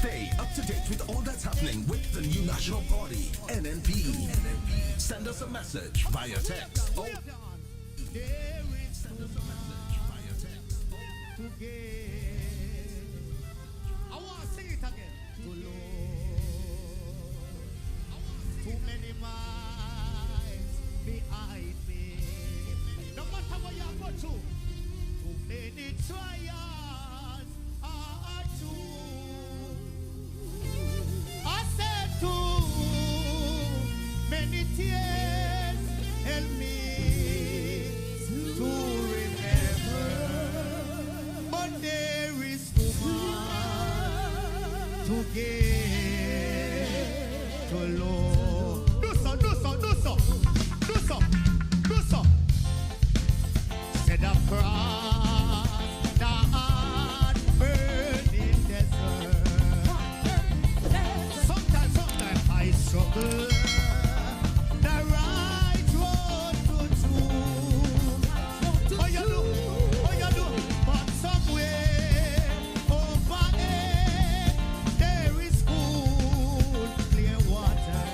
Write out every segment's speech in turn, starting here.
Stay up to date with all that's happening with the new national party, NNP. Send us a message via text. Send us a message via text. I want to sing it again. Too many miles behind me. No matter what you go through, too many trials are true. I said too many tears help me to remember, but there is too much to give to Lord. Do so. Said across the hard burning desert. Sometimes I struggle. The right road to choose. Oh you do. But somewhere over there, there is cool, clear water,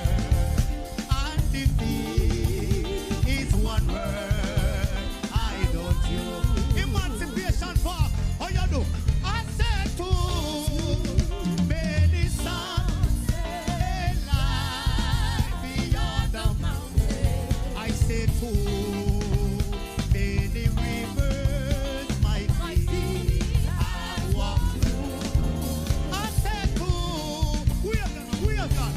and defeat is one word. I don't you. Emancipation for oh you do. I said too many sons lie beyond the mountain. I said too many rivers my feet have walked through. I said too we have done.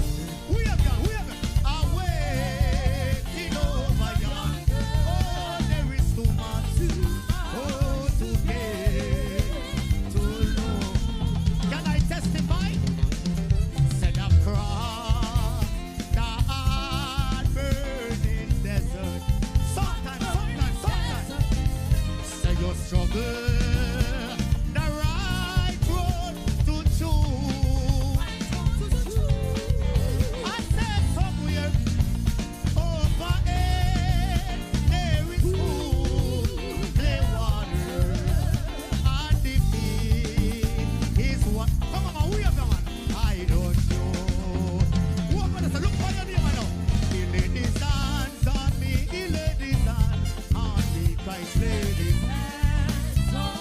I'm waiting over yonder. Oh, there is too much to get to know. Can I testify? Said across the hard burning desert. Sometimes. Say you struggle. The right road to choose. I said somewhere over there, there is cool, clear water, and defeat is what. Come on, we have the man. I don't know. Who am I to say? Look for your name now. He laid his hands on me. Christ laid his hands on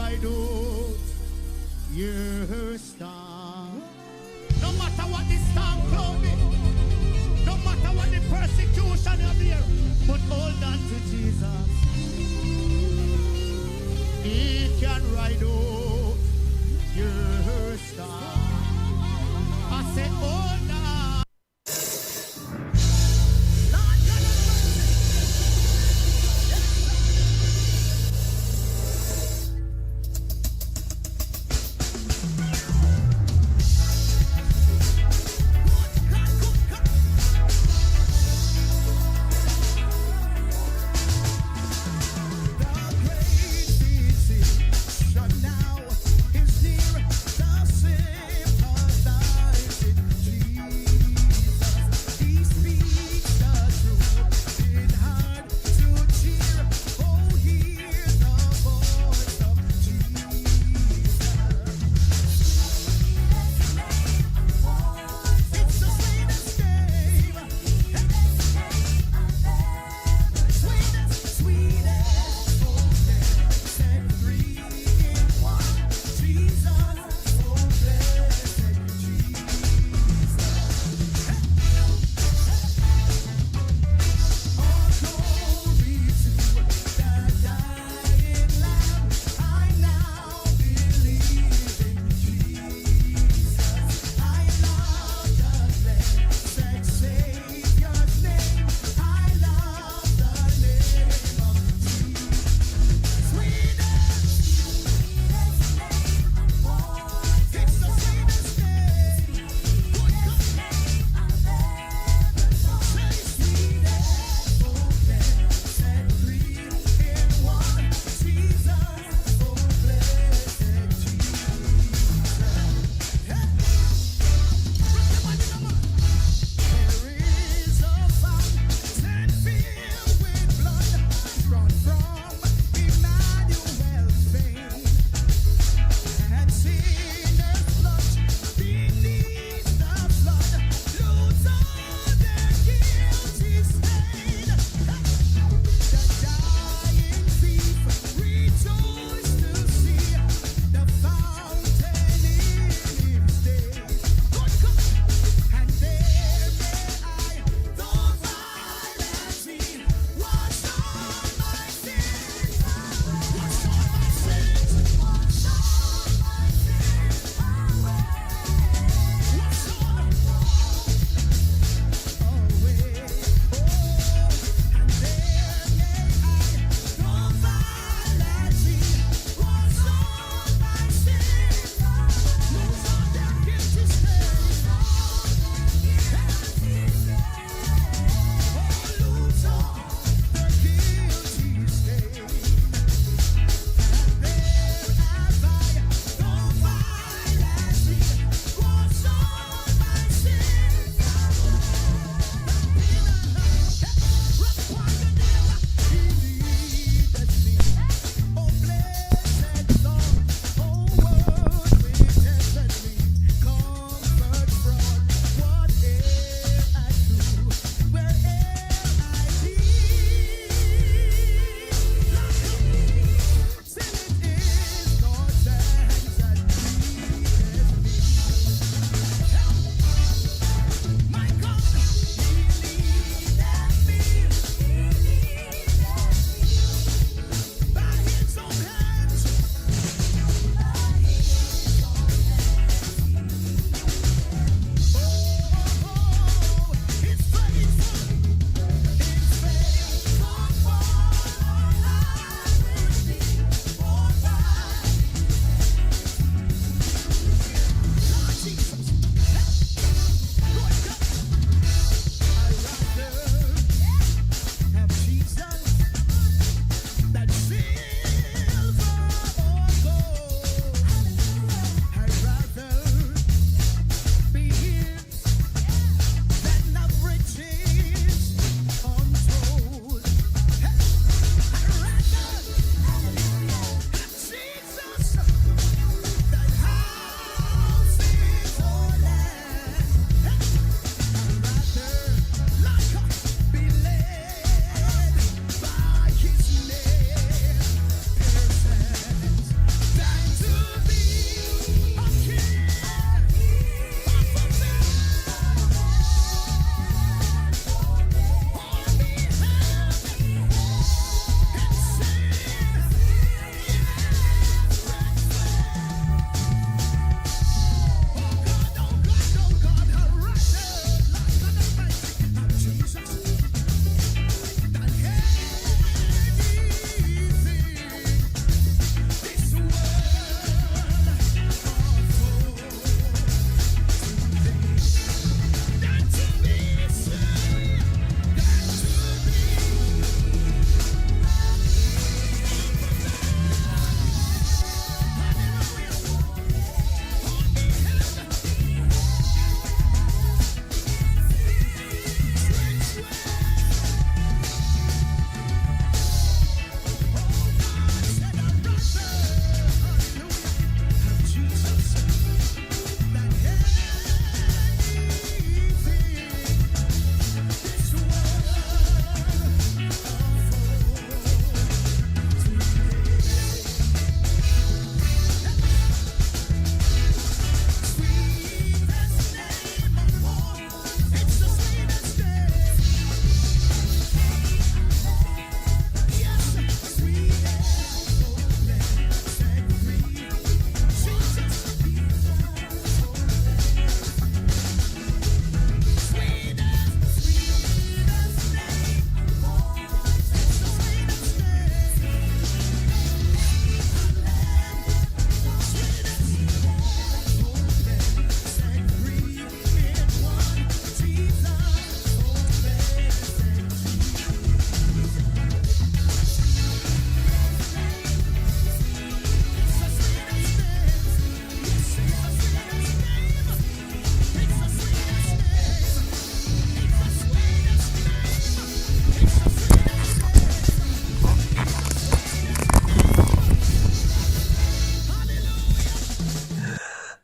ride out your storm. No matter what the storm cloudy, no matter what the persecution you bear, but hold on to Jesus. He can ride out your storm. I say, hold on. Lord God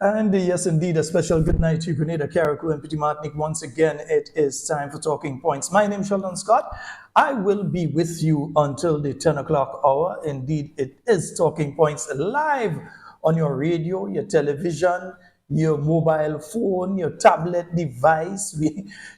And yes, indeed, a special good night to Grenada, Carriacou, and Petit Martinique. Once again, it is time for Talking Points. My name is Sheldon Scott. I will be with you until the 10 o'clock hour. Indeed, it is Talking Points live on your radio, your television, your mobile phone, your tablet device,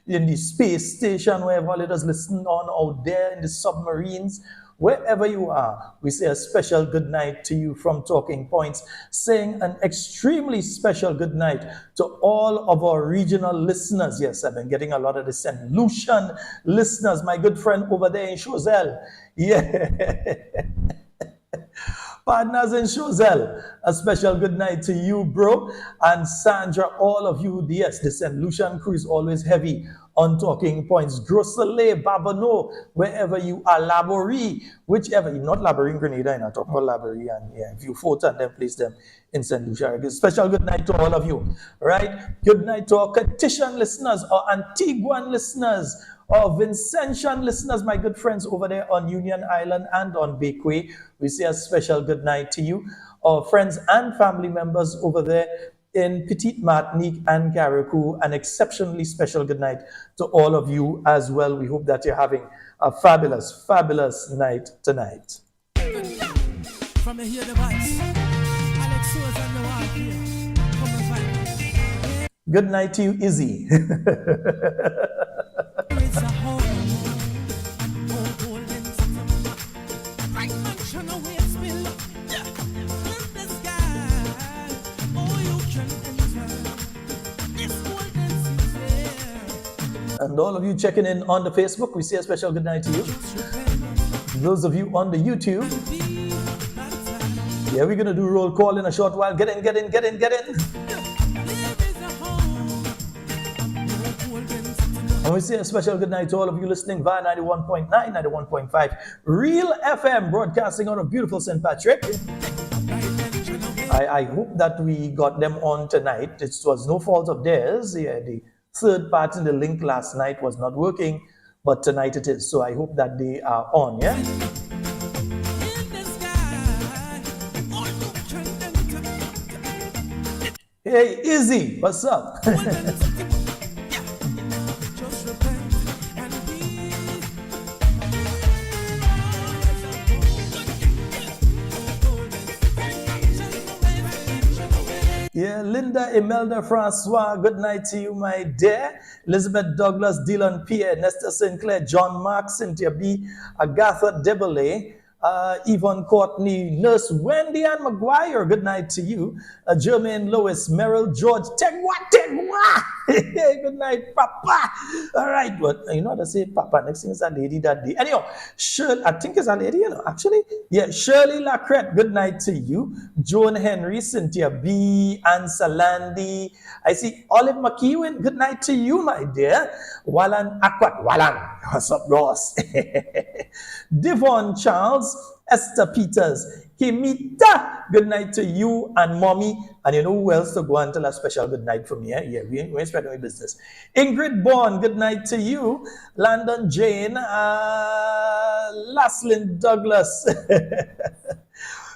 in the space station, wherever let us listen on out there, in the submarines. Wherever you are, we say a special good night to you from Talking Points, saying an extremely special good night to all of our regional listeners. Yes, I've been getting a lot of the St. Lucian listeners, my good friend over there in Choiseul. Yeah. Partners in Choiseul, a special good night to you, bro. And Sandra, all of you, yes, the St. Lucian crew is always heavy on Talking Points. Gros Soleil, Babonneau, wherever you are, Laborie, whichever, not Laborie in Grenada, I talk about Laborie, and yeah, if you photo and then place them in St. Lucia. Special good night to all of you, right? Good night to our Catitian listeners, our Antiguan listeners, our Vincentian listeners, my good friends over there on Union Island and on Bakeway. We say a special good night to you. Our friends and family members over there in Petite Martinique and Carriacou, an exceptionally special good night to all of you as well. We hope that you're having a fabulous, fabulous night tonight. From here the voice, Alex Sosa and the wife here. Come and find me. Good night to you, Izzy. It's a home, golden sun. Bright mansion away spill. In the sky, oh you can enter. This golden city. And all of you checking in on the Facebook, we say a special good night to you. Those of you on the YouTube, yeah, we're going to do roll call in a short while. Get in. And we say a special good night to all of you listening via 91.9, 91.5 Real FM, broadcasting out of beautiful St. Patrick. I hope that we got them on tonight. It was no fault of theirs. Yeah, the third part in the link last night was not working, but tonight it is. So I hope that they are on, yeah? Hey, Izzy, what's up? Yeah, Linda, Imelda, Francois, good night to you, my dear. Elizabeth Douglas, Dylan Pierre, Nestor Sinclair, John Mark, Cynthia B, Agatha Debele, Yvonne Courtney, Nurse Wendy Ann McGuire, good night to you. Jermaine Lewis, Merrill George, Tegwa. Good night, Papa. All right, but you know what I say, Papa. Next thing is a lady that day. Anyhow, Shirley, I think it's a lady, actually. Yeah, Shirley Lacrette, good night to you. Joan Henry, Cynthia B, Ann Salandi. I see Olive McEwen, good night to you, my dear. Wallan Akwat, Wallan. What's up, Ross? Devon Charles, Esther Peters, Kimita, good night to you and Mommy. And you know who else to go and tell a special good night from here? Yeah, we ain't spreading my business. Ingrid Bourne, good night to you. Landon Jane, Laslin Douglas.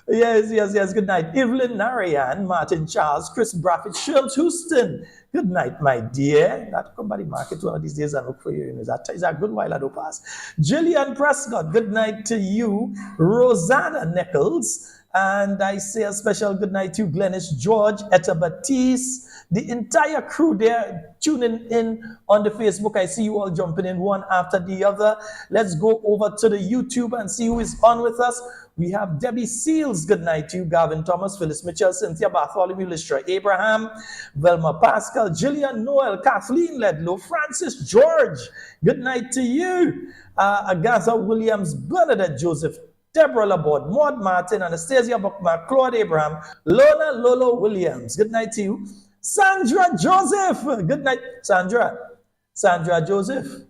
Yes, good night. Evelyn Narayan, Martin Charles, Chris Braffett, Sherms Houston. Good night, my dear. That come by the market one of these days and look for you. You know, that is a good while I do pass. Jillian Prescott, good night to you. Rosanna Nichols. And I say a special good night to Glennis George, Etta Batiste, the entire crew there tuning in on the Facebook. I see you all jumping in one after the other. Let's go over to the YouTube and see who is on with us. We have Debbie Seals, good night to you. Gavin Thomas, Phyllis Mitchell, Cynthia Bartholomew, Listra Abraham, Velma Pascal, Gillian Noel, Kathleen Ledlow, Francis George, good night to you. Agatha Williams, Bernadette Joseph, Deborah Laborde, Maud Martin, Anastasia Buckmark, Claude Abraham, Lona Lolo Williams, good night to you. Sandra Joseph, good night, Sandra Joseph.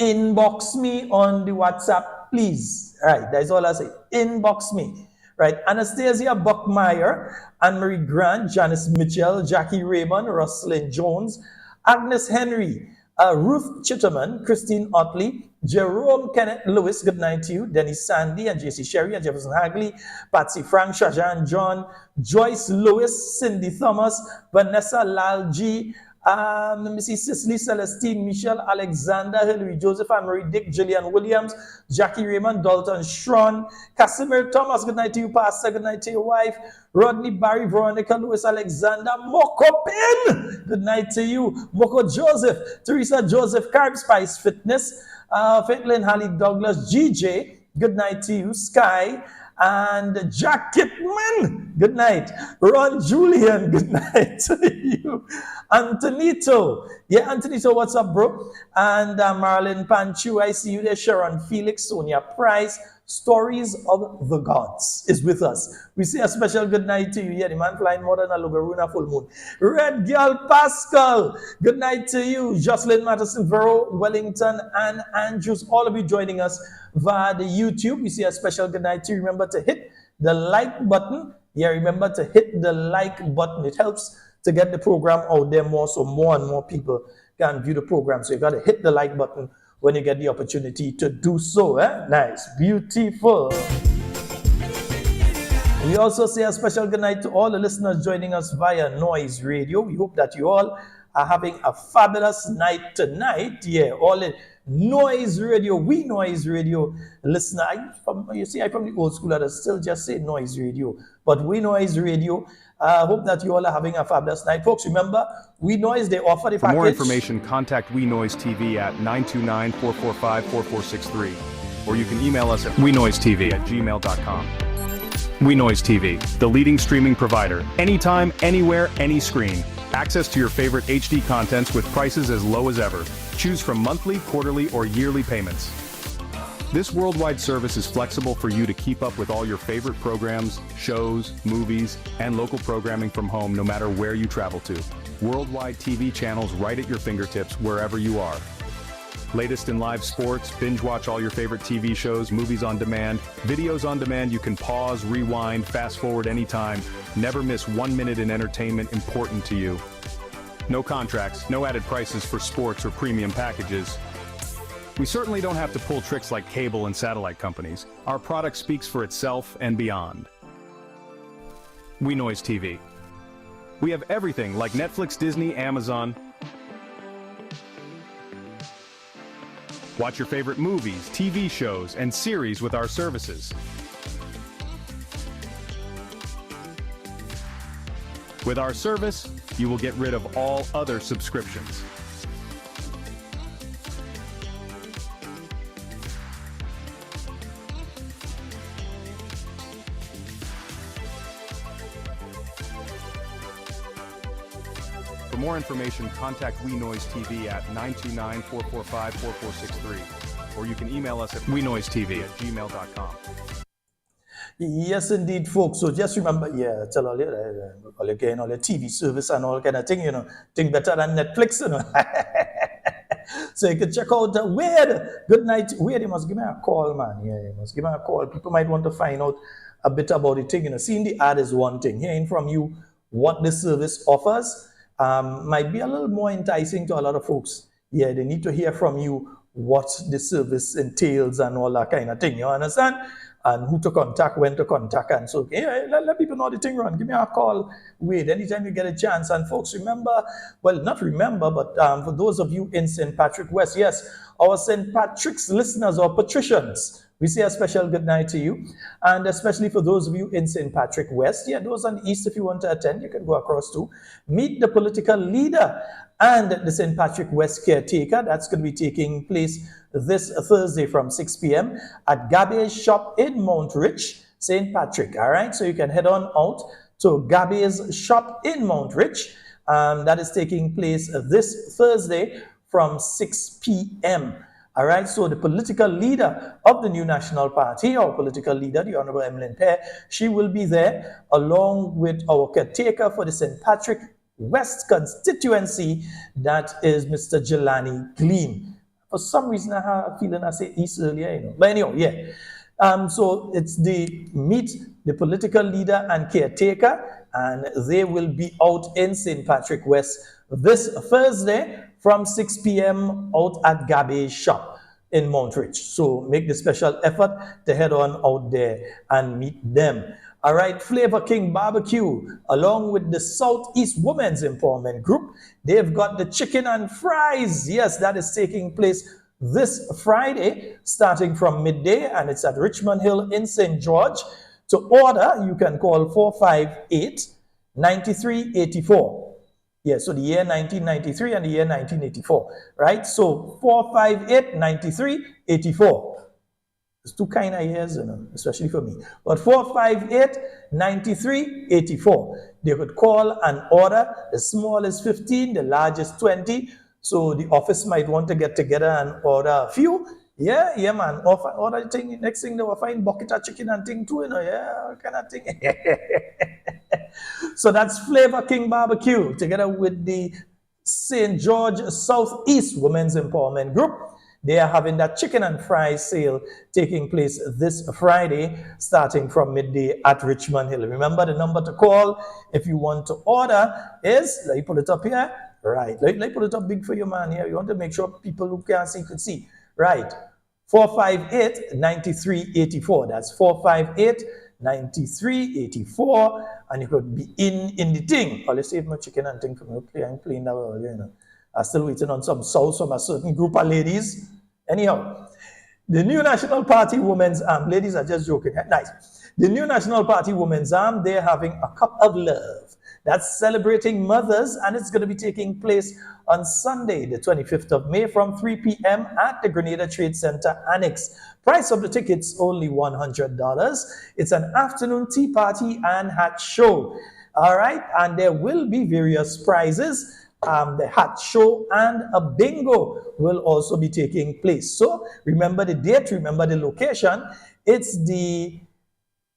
Inbox me on the WhatsApp, please. All right, that's all I say. Inbox me. Right, Anastasia Buckmeyer, Anne-Marie Grant, Janice Mitchell, Jackie Raymond, Rosalind Jones, Agnes Henry, Ruth Chitterman, Christine Otley, Jerome Kenneth Lewis, good night to you, Dennis Sandy and JC Sherry and Jefferson Hagley, Patsy Frank, Shajan John, Joyce Lewis, Cindy Thomas, Vanessa Lalji, Mrs. Cicely Celestine, Michelle Alexander, Hilary Joseph, Anne-Marie Dick, Gillian Williams, Jackie Raymond, Dalton Shron, Casimir Thomas, good night to you, Pastor, good night to your wife, Rodney Barry, Veronica Lewis, Alexander, Moko Pin, good night to you, Moko Joseph, Teresa Joseph, Carb Spice Fitness, Faitlin Holly Douglas, GJ, good night to you, Sky, and Jack Kitman, good night. Ron Julian, good night to you. Antonito, yeah, Antonito, what's up, bro? And Marilyn Panchu, I see you there. Sharon Felix, Sonia Price, Stories of the Gods is with us. We say a special good night to you. Yeah, the man flying more than a Lugaruna full moon. Red Girl Pascal, good night to you. Jocelyn Matterson, Vero Wellington, and Andrews, all of you joining us via the YouTube. We say a special good night to you. Remember to hit the like button. Yeah, remember to hit the like button. It helps to get the program out there more, so more and more people can view the program. So you got to hit the like button when you get the opportunity to do so. Nice, beautiful. We also say a special good night to all the listeners joining us via Noise Radio. We hope that you all are having a fabulous night tonight. Yeah, all the Noise Radio, we Noise Radio listener. I'm from the old school that still just say Noise Radio, but we Noise Radio. I hope that you all are having a fabulous night. Folks, remember, We Noise, they offer the package. For more information, contact We Noise TV at 929-445-4463. Or you can email us at wenoisetv@gmail.com. We Noise TV, the leading streaming provider. Anytime, anywhere, any screen. Access to your favorite HD contents with prices as low as ever. Choose from monthly, quarterly, or yearly payments. This worldwide service is flexible for you to keep up with all your favorite programs, shows, movies, and local programming from home no matter where you travel to. Worldwide TV channels right at your fingertips wherever you are. Latest in live sports, binge watch all your favorite TV shows, movies on demand, videos on demand you can pause, rewind, fast forward anytime. Never miss 1 minute in entertainment important to you. No contracts, no added prices for sports or premium packages. We certainly don't have to pull tricks like cable and satellite companies. Our product speaks for itself and beyond. We Noise TV. We have everything like Netflix, Disney, Amazon. Watch your favorite movies, TV shows, and series with our services. With our service, you will get rid of all other subscriptions. For more information, contact We Noise TV at 929-445-4463. Or you can email us at wenoisetv@gmail.com. Yes, indeed, folks. So just remember, yeah, tell all your TV service and all kind of thing, thing better than Netflix, So you can check out Wade. Good night. Wade, you must give me a call, man. Yeah, you must give me a call. People might want to find out a bit about the thing. Seeing the ad is one thing. Hearing from you what the service offers might be a little more enticing to a lot of folks. Yeah, they need to hear from you what the service entails and all that kind of thing. You understand? And who to contact, when to contact, and so let people know the thing run. Give me a call, Wade, anytime you get a chance. And folks, remember, well, not remember, but for those of you in St. Patrick West, yes, our St. Patrick's listeners or patricians, we say a special good night to you. And especially for those of you in St. Patrick West, yeah, those on the east, if you want to attend, you can go across to meet the political leader and the St. Patrick West caretaker. That's going to be taking place this Thursday from 6 p.m. at Gabby's shop in Mount Rich, St. Patrick. All right, so you can head on out to Gabby's shop in Mount Rich. That is taking place this Thursday from 6 p.m. All right, so the political leader of the New National Party, our political leader, the Honorable Emmeline Pear, she will be there along with our caretaker for the St. Patrick West constituency, that is Mr. Jelani Glean. For some reason, I have a feeling I said East earlier, But anyway, yeah. So it's the meet the political leader and caretaker, and they will be out in St. Patrick West this Thursday from 6 p.m. out at Gabe's shop in Montreach. So make the special effort to head on out there and meet them. All right, Flavor King Barbecue, along with the Southeast Women's Empowerment Group, they've got the chicken and fries. Yes, that is taking place this Friday, starting from midday, and it's at Richmond Hill in St. George. To order, you can call 458-9384. Yeah, so the year 1993 and the year 1984, right? So 458-9384. It's two kind of years, you know, especially for me. But 458-9384. They could call and order. The small is 15, the large is 20. So the office might want to get together and order a few. Yeah, man. Order thing. Next thing they will find bucket of chicken and thing too, you know. Yeah, kind of thing. So that's Flavor King Barbecue together with the St. George Southeast Women's Empowerment Group. They are having that chicken and fries sale taking place this Friday, starting from midday at Richmond Hill. Remember, the number to call if you want to order is, let me put it up here. Right, let me put it up big for you, man. Here, you want to make sure people who can't see could see. Right, 458-9384. That's 458-9384, and you could be in the thing. Oh, let's save my chicken and thing for me. I'm playing that well, you know. I'm still waiting on some sauce from a certain group of ladies. Anyhow, the New National Party Women's Arm, ladies are just joking. Nice. The New National Party Women's Arm, they're having a cup of love. That's celebrating mothers, and it's going to be taking place on Sunday, the 25th of May from 3 p.m. at the Grenada Trade Center Annex. Price of the tickets, only $100. It's an afternoon tea party and hat show. All right, and there will be various prizes. The hat show and a bingo will also be taking place. So remember the date, remember the location. It's the,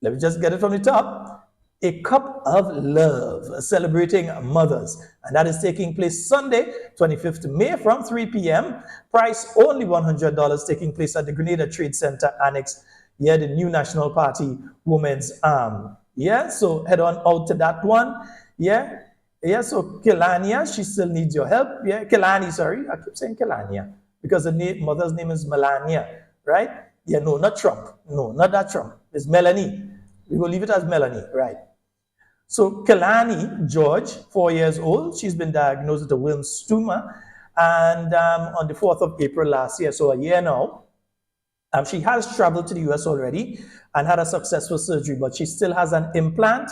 let me just get it from the top, A Cup of Love, celebrating mothers. And that is taking place Sunday, 25th May from 3 p.m. Price only $100, taking place at the Grenada Trade Center Annex. Yeah, the New National Party Women's Arm. Yeah, so head on out to that one. Yeah. Yeah, so Kelania, she still needs your help. Yeah, Kelani, sorry. I keep saying Kelania because the mother's name is Melania, right? Yeah, no, not Trump. No, not that Trump. It's Melanie. We will leave it as Melanie, right? So Kelani George, 4 years old. She's been diagnosed with a Wilms tumor. And on the 4th of April last year, so a year now, she has traveled to the US already and had a successful surgery, but she still has an implant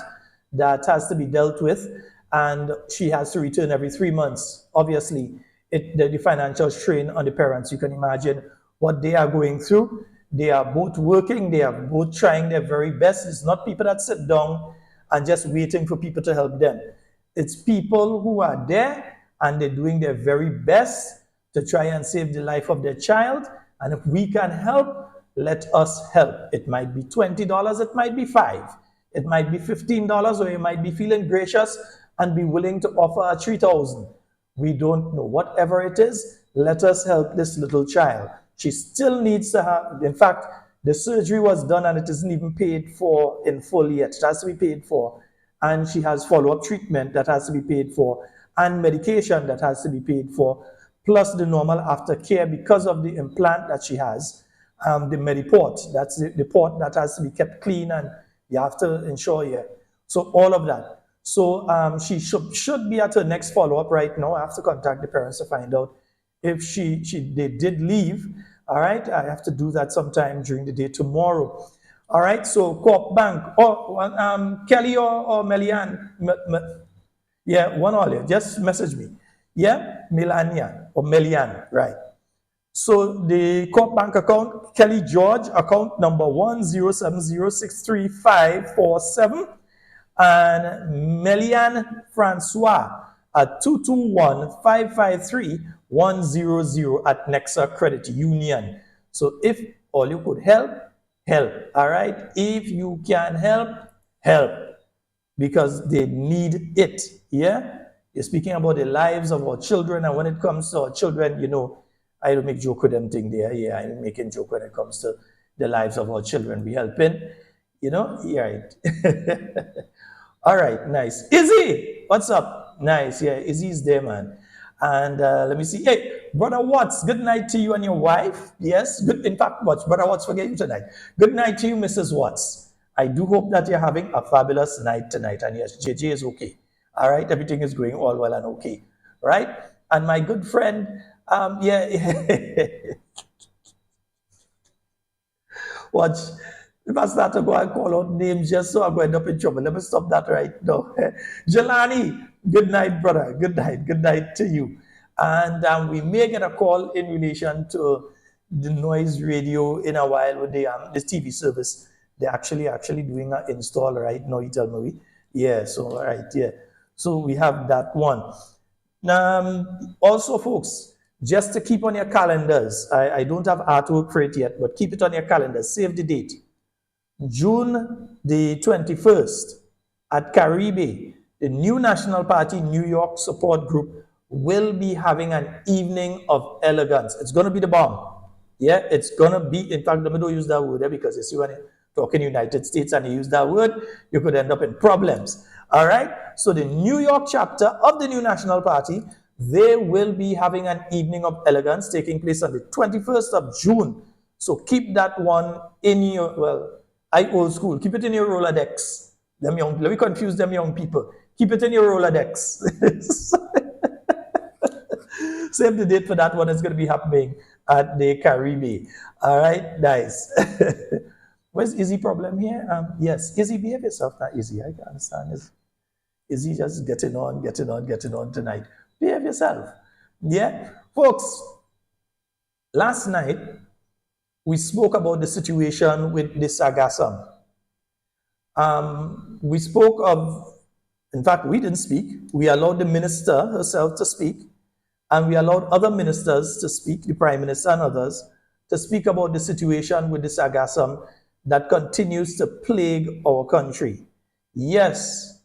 that has to be dealt with. And she has to return every 3 months. Obviously, the financial strain on the parents, you can imagine what they are going through. They are both working, they are both trying their very best. It's not people that sit down and just waiting for people to help them. It's people who are there and they're doing their very best to try and save the life of their child. And if we can help, let us help. It might be $20, it might be $5, it might be $15, or you might be feeling gracious and be willing to offer $3,000. We don't know. Whatever it is, let us help this little child. She still needs to have, in fact, the surgery was done and it isn't even paid for in full yet. It has to be paid for. And she has follow-up treatment that has to be paid for and medication that has to be paid for, plus the normal aftercare because of the implant that she has, the Mediport, that's the port that has to be kept clean and you have to ensure, yeah. So all of that. So she should be at her next follow-up right now. I have to contact the parents to find out if they did leave. All right, I have to do that sometime during the day tomorrow. All right, so Co-op Bank, Kelly or Melian, yeah, one or the, just message me. Yeah, Melania or Melian, right. So the Co-op Bank account, Kelly George, account number 107063547. And Melian Francois at 221-553-100 at Nexa Credit Union. So if all you could help, help. All right? If you can help, help. Because they need it. Yeah? You're speaking about the lives of our children, and when it comes to our children, you know, I don't make joke with them thing there. Yeah, I'm making joke when it comes to the lives of our children. We helping, you know? Yeah, right. All right, nice. Izzy, what's up? Nice, yeah, Izzy's there, man. And let me see. Hey, Brother Watts, good night to you and your wife. Yes, good. In fact, Watts, Brother Watts, forget you tonight. Good night to you, Mrs. Watts. I do hope that you're having a fabulous night tonight. And yes, JJ is okay. All right, everything is going all well and okay. Right? And my good friend, watch. If I start to go and call out names just so I'm going to end up in trouble, let me stop that right now. Jelani, good night, brother. Good night. Good night to you. And we may get a call in relation to the noise radio in a while with the this TV service. They're actually doing an install right now, you tell me. Yeah, so all right, yeah. So we have that one. Also, folks, just to keep on your calendars, I don't have artwork for it yet, but keep it on your calendars. Save the date. June the 21st at Carriacou, the New National Party New York Support Group will be having an evening of elegance. It's going to be the bomb. Yeah, it's going to be, in fact, let me don't use that word there because you see when you talk in the United States and you use that word, you could end up in problems. All right, so the New York chapter of the New National Party, they will be having an evening of elegance taking place on the 21st of June. So keep that one in your, well, I old school, keep it in your Rolodex. Let me confuse them young people. Keep it in your Rolodex. Save the date for that one. It's going to be happening at the Caribbean. All right, nice. Where's Izzy problem here? Yes, Izzy, behave yourself. Not Izzy, I can understand. Izzy just getting on tonight. Behave yourself. Yeah, folks, last night, we spoke about the situation with the Sargassum. We spoke of, in fact, we didn't speak. We allowed the minister herself to speak, and we allowed other ministers to speak, the Prime Minister and others, to speak about the situation with the Sargassum that continues to plague our country. Yes,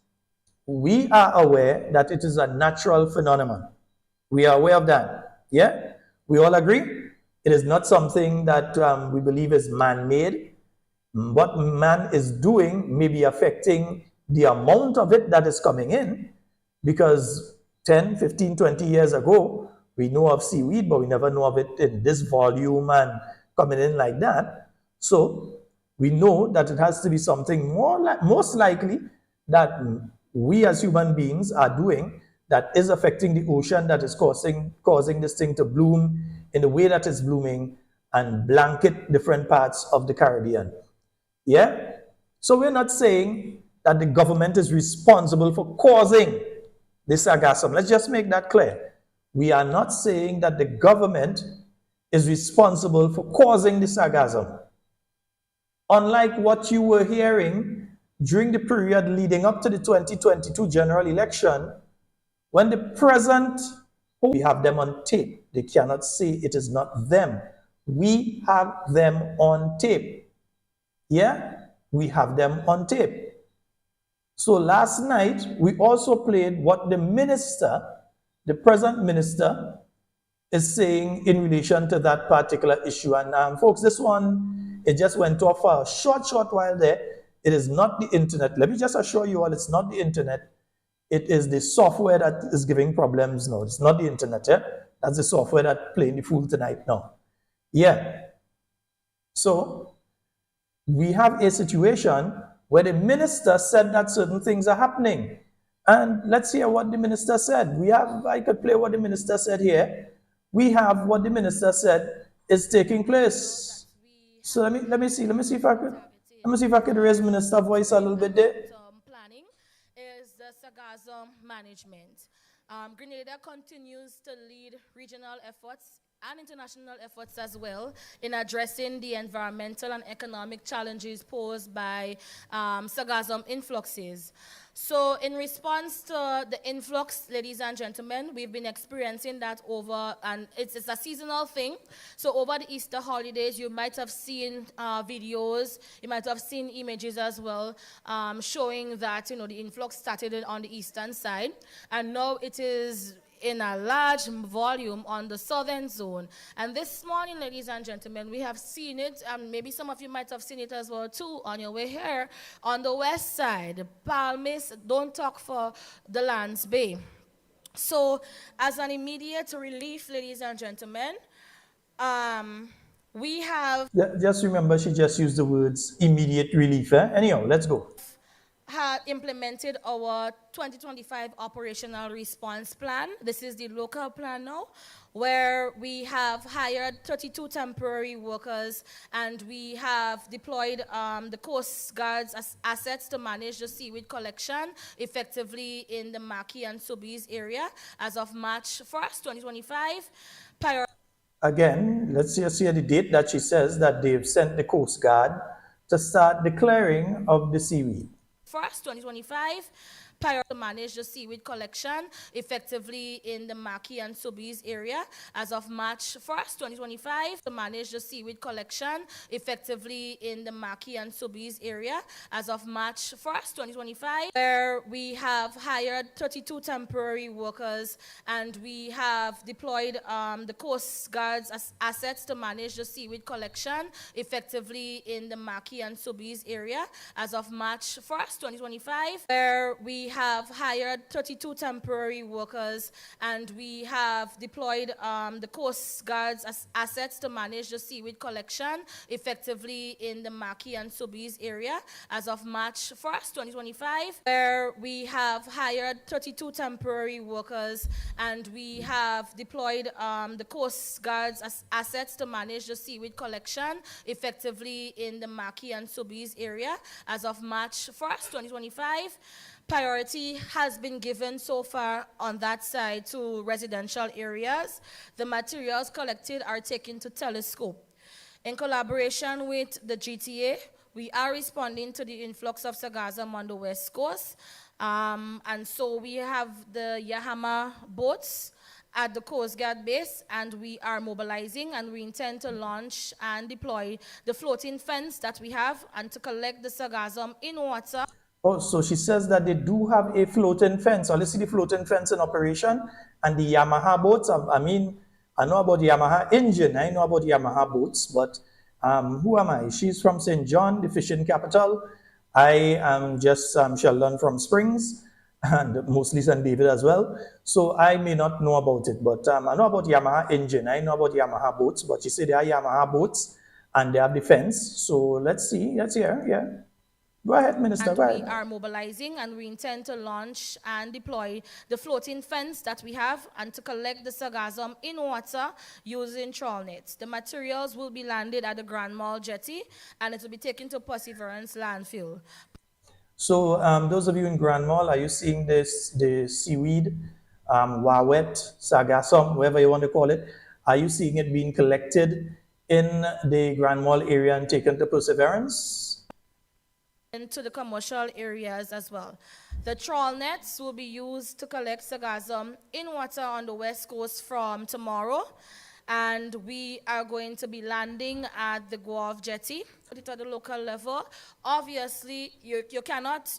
we are aware that it is a natural phenomenon. We are aware of that. Yeah? We all agree? It is not something that we believe is man-made. What man is doing may be affecting the amount of it that is coming in, because 10, 15, 20 years ago, we know of seaweed, but we never know of it in this volume and coming in like that. So we know that it has to be something most likely that we as human beings are doing that is affecting the ocean, that is causing this thing to bloom in the way that it's blooming and blanket different parts of the Caribbean. Yeah? So we're not saying that the government is responsible for causing this sargassum. Let's just make that clear. We are not saying that the government is responsible for causing the sargassum. Unlike what you were hearing during the period leading up to the 2022 general election, when the present, we have them on tape. They cannot say it is not them. We have them on tape. Yeah? We have them on tape. So last night, we also played what the minister, the present minister, is saying in relation to that particular issue. And folks, this one, it just went off for a short while there. It is not the internet. Let me just assure you all, it's not the internet. It is the software that is giving problems now. It's not the internet. Yeah? That's the software that's playing the fool tonight now. Yeah. So we have a situation where the minister said that certain things are happening. And let's hear what the minister said. I could play what the minister said here. We have what the minister said is taking place. So let me see if I could raise minister voice a little bit there. Planning is the Sargassum management. Grenada continues to lead regional efforts and international efforts as well in addressing the environmental and economic challenges posed by Sargassum influxes. So in response to the influx, ladies and gentlemen, we've been experiencing that and it's a seasonal thing. So over the Easter holidays, you might have seen videos, you might have seen images as well, showing that, the influx started on the eastern side, and now it is in a large volume on the southern zone. And this morning, ladies and gentlemen, we have seen it, and maybe some of you might have seen it as well too on your way here, on the west side, Palmis, don't talk for the Lands Bay. So, as an immediate relief, ladies and gentlemen, we have Just remember, she just used the words immediate relief. Anyhow, let's go. implemented our 2025 operational response plan. This is the local plan now, where we have hired 32 temporary workers and we have deployed the Coast Guard's assets to manage the seaweed collection effectively in the Maki and Sobeys area as of March 1st, 2025. Again, let's just hear the date that she says that they've sent the Coast Guard to start the clearing of the seaweed. 1st, 2025, prior to manage the seaweed collection effectively in the Maki and Sobeys area as of March 1st, 2025, to manage the seaweed collection effectively in the Maki and Sobeys area as of March 1st, 2025, where we have hired 32 temporary workers and we have deployed the Coast Guard's assets to manage the seaweed collection effectively in the Maki and Sobeys area as of March 1st, 2025, where we have hired 32 temporary workers and we have deployed the Coast Guard's assets to manage the seaweed collection effectively in the Maki and Sobeys area as of March 1st, 2025, where we have hired 32 temporary workers and we have deployed the Coast Guard's assets to manage the seaweed collection effectively in the Maki and Sobeys area as of March 1st, 2025. Priority has been given so far on that side to residential areas. The materials collected are taken to Telescope. In collaboration with the GTA, we are responding to the influx of Sargassum on the West Coast. And so we have the Yahama boats at the Coast Guard base, and we are mobilizing, and we intend to launch and deploy the floating fence that we have and to collect the Sargassum in water. Oh, so she says that they do have a floating fence. So let's see the floating fence in operation. And the Yamaha boats, I mean, I know about the Yamaha engine, I know about the Yamaha boats, but who am I? She's from St. John, the fishing capital. I am just Sheldon from Springs, and mostly St. David as well. So I may not know about it, but I know about the Yamaha engine, I know about the Yamaha boats, but she said they are Yamaha boats and they have the fence. So let's see, let's hear, yeah. Go ahead, Minister. And go ahead. we are mobilizing and we intend to launch and deploy the floating fence that we have and to collect the Sargassum in water using trawl nets. The materials will be landed at the Grand Mall jetty and it will be taken to Perseverance landfill. So those of you in Grand Mall, are you seeing this, the seaweed, wawet, sargassum, whatever you want to call it? Are you seeing it being collected in the Grand Mall area and taken to Perseverance? Into the commercial areas as well. The trawl nets will be used to collect Sargassum in water on the West Coast from tomorrow, and we are going to be landing at the Guave jetty. Put it at the local level. Obviously, you cannot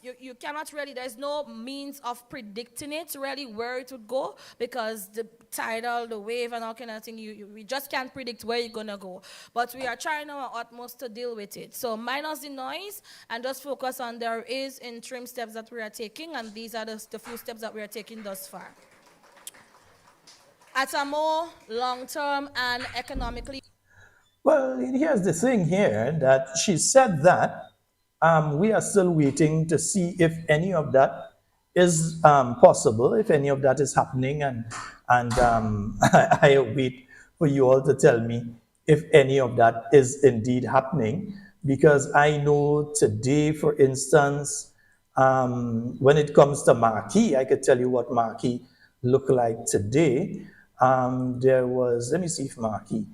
really, there's no means of predicting it really where it would go, because the tidal, the wave and all kind of thing, we just can't predict where you're gonna go. But we are trying our utmost to deal with it. So minus the noise and just focus on there is interim steps that we are taking, and these are the few steps that we are taking thus far. At a more long-term and economically. Well, here's the thing here, that she said that we are still waiting to see if any of that is possible, if any of that is happening, and I wait for you all to tell me if any of that is indeed happening, because I know today, for instance, when it comes to Marquis, I could tell you what Marquis looked like today. There was, let me see if Marquis,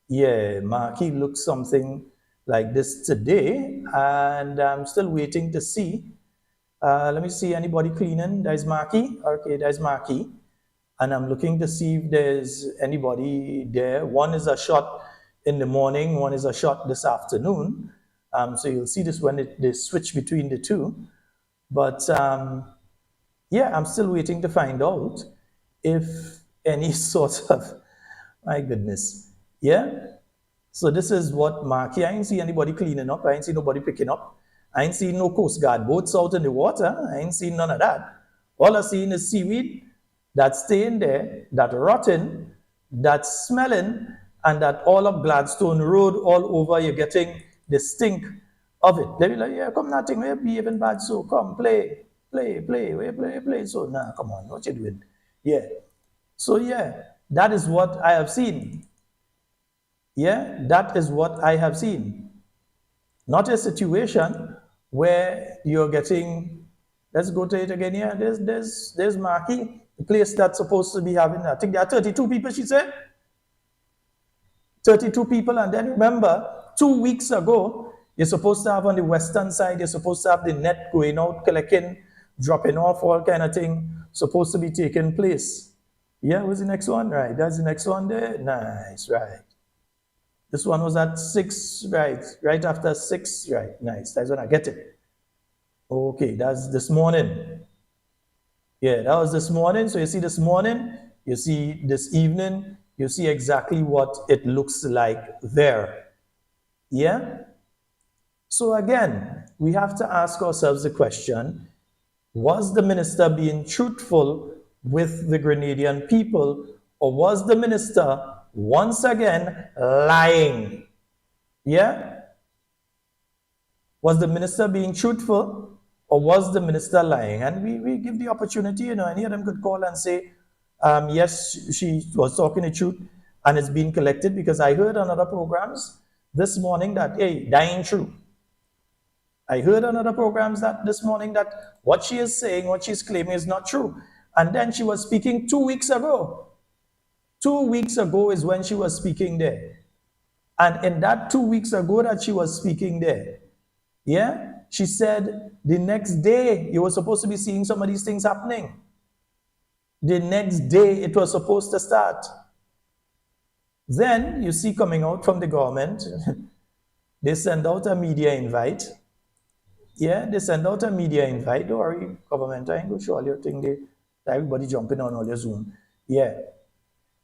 yeah, Marquis looks something like this today, and I'm still waiting to see. Let me see, anybody cleaning? There's Marquis. Okay, there's Marquis. And I'm looking to see if there's anybody there. One is a shot in the morning, one is a shot this afternoon. So you'll see this when they switch between the two. But yeah, I'm still waiting to find out if any sort of, my goodness. Yeah? So this is what Marquis, I ain't see anybody cleaning up. I ain't see nobody picking up. I ain't seen no Coast Guard boats out in the water. I ain't seen none of that. All I seen is seaweed that's staying there, that rotting, that's smelling, and that all of Gladstone Road, all over, you're getting the stink of it. They be like, yeah, come nothing, we're behaving bad, so come, play. So, nah, come on, what you doing? Yeah. So, yeah, that is what I have seen. Yeah, that is what I have seen. Not a situation where you're getting, let's go to it again here. There's Marky, the place that's supposed to be having, I think there are 32 people, she said. 32 people, and then remember, 2 weeks ago, you're supposed to have on the western side, you're supposed to have the net going out, collecting, dropping off, all kind of thing, supposed to be taking place. Yeah, what's the next one? Right, that's the next one there. Nice, right. This one was at 6, right after 6, right, nice, that's when I get it. Okay, that's this morning. Yeah, that was this morning, so you see this morning, you see this evening, you see exactly what it looks like there. Yeah? So again, we have to ask ourselves the question, was the minister being truthful with the Grenadian people, or was the minister once again lying? Yeah? Was the minister being truthful, or was the minister lying? And we give the opportunity, any of them could call and say, yes, she was talking the truth, and it's being collected, because I heard on other programs this morning that, hey, dying true. I heard on other programs that this morning that what she is saying, what she's claiming is not true. And then she was speaking 2 weeks ago. 2 weeks ago is when she was speaking there. And in that 2 weeks ago that she was speaking there, yeah, she said the next day you were supposed to be seeing some of these things happening. The next day it was supposed to start. Then you see coming out from the government, they send out a media invite. Yeah, they send out a media invite. Don't worry, government, I ain't going to show all your thing. Everybody jumping on all your Zoom. Yeah.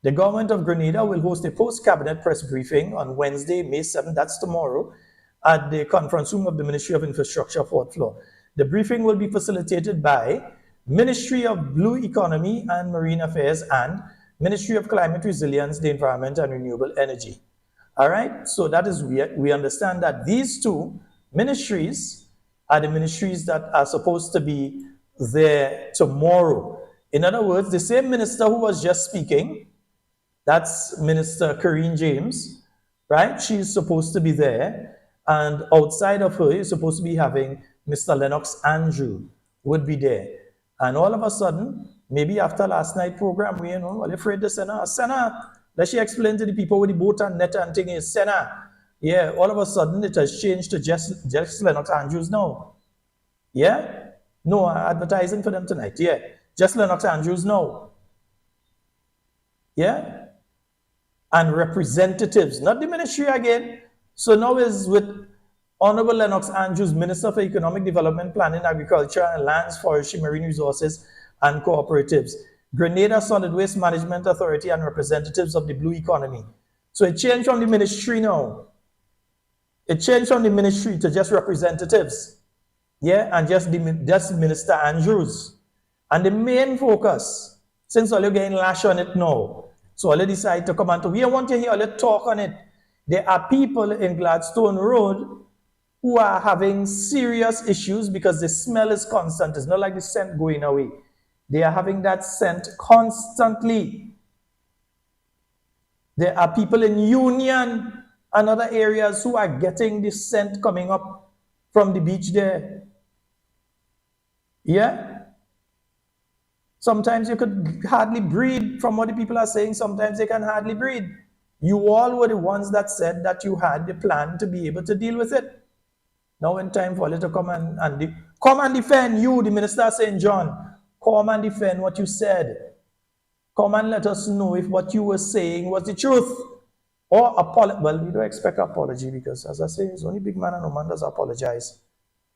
The government of Grenada will host a post-cabinet press briefing on Wednesday, May 7th, that's tomorrow, at the conference room of the Ministry of Infrastructure, 4th floor. The briefing will be facilitated by Ministry of Blue Economy and Marine Affairs and Ministry of Climate Resilience, the Environment and Renewable Energy. All right, so that is, we understand that these two ministries are the ministries that are supposed to be there tomorrow. In other words, the same minister who was just speaking, that's Minister Karine James, right? She's supposed to be there. And outside of her, you're supposed to be having Mr. Lennox Andrew would be there. And all of a sudden, maybe after last night's program, we, well, afraid to Senna, let she explain to the people with the boat and net and thing is, Senna. Yeah, all of a sudden, it has changed to just Lennox Andrews now. Yeah? No advertising for them tonight. Yeah. Just Lennox Andrews now. Yeah? And representatives, not the ministry again. So now is with Honorable Lennox Andrews, Minister for Economic Development, Planning, Agriculture, and Lands, Forestry, Marine Resources, and Cooperatives. Grenada Solid Waste Management Authority and representatives of the Blue Economy. So it changed from the ministry now. It changed from the ministry to just representatives. Yeah, and just Minister Andrews. And the main focus, since all you're getting lash on it now, so all you decide to come and we want to hear all you talk on it. There are people in Gladstone Road who are having serious issues because the smell is constant. It's not like the scent going away. They are having that scent constantly. There are people in Union and other areas who are getting the scent coming up from the beach there. Yeah? Sometimes you could hardly breathe from what the people are saying. Sometimes they can hardly breathe. You all were the ones that said that you had the plan to be able to deal with it. Now when time for you to come and defend you, the Minister St. John. Come and defend what you said. Come and let us know if what you were saying was the truth. Or apologize. Well, we don't expect apology because, as I say, it's only big man and no man does apologize.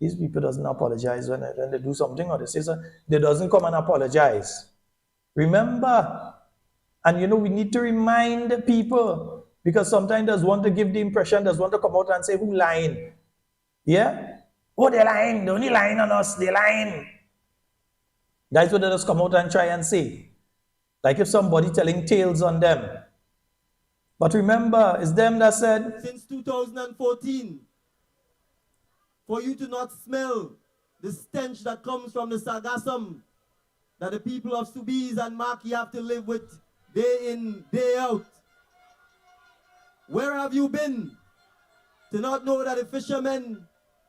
These people doesn't apologize when they do something or they say something. They doesn't come and apologize. Remember, and we need to remind people because sometimes there's one to give the impression, there's one to come out and say, who lying? Yeah? Oh, they're lying. They're only lying on us. They're lying. That's what they just come out and try and say. Like if somebody telling tales on them. But remember, it's them that said, since 2014, for you to not smell the stench that comes from the Sargassum that the people of Soubise and Maki have to live with day in, day out. Where have you been to not know that the fishermen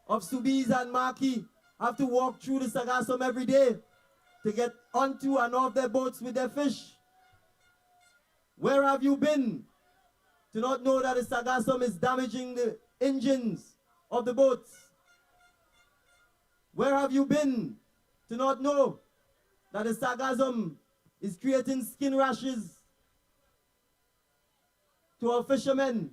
of Soubise and Maki have to walk through the Sargassum every day to get onto and off their boats with their fish? Where have you been to not know that the Sargassum is damaging the engines of the boats? Where have you been to not know that the Sargassum is creating skin rashes to our fishermen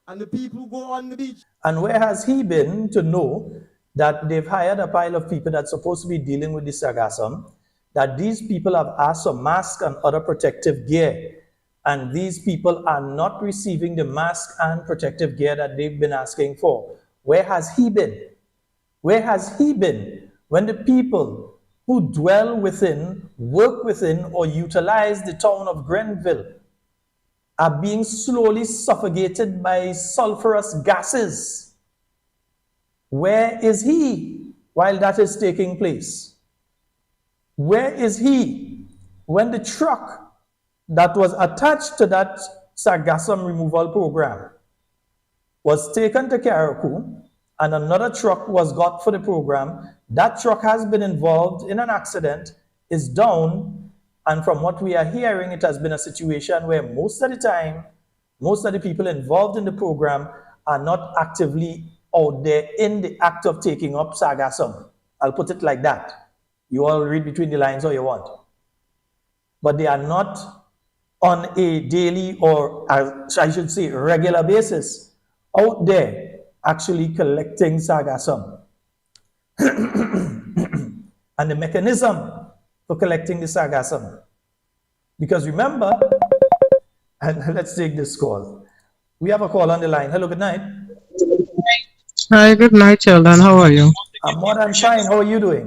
and the people who go on the beach? and where has he been to know that they've hired a pile of people that's supposed to be dealing with the Sargassum, that these people have asked for masks and other protective gear, and these people are not receiving the mask and protective gear that they've been asking for? Where has he been? Where has he been when the people who dwell within, work within, or utilize the town of Grenville are being slowly suffocated by sulfurous gases? Where is he while that is taking place? Where is he when the truck that was attached to that Sargassum removal program was taken to Carriacou and another truck was got for the program? That truck has been involved in an accident, is down, and from what we are hearing, it has been a situation where most of the time, most of the people involved in the program are not actively out there in the act of taking up Sargassum. I'll put it like that. You all read between the lines all you want. But they are not on a daily, or I should say regular basis, out there actually collecting Sargassum. And the mechanism for collecting the Sargassum. Because remember, and let's take this call. We have a call on the line. Hello, good night. Hi, good night, Sheldon. How are you? I'm more than fine. How are you doing?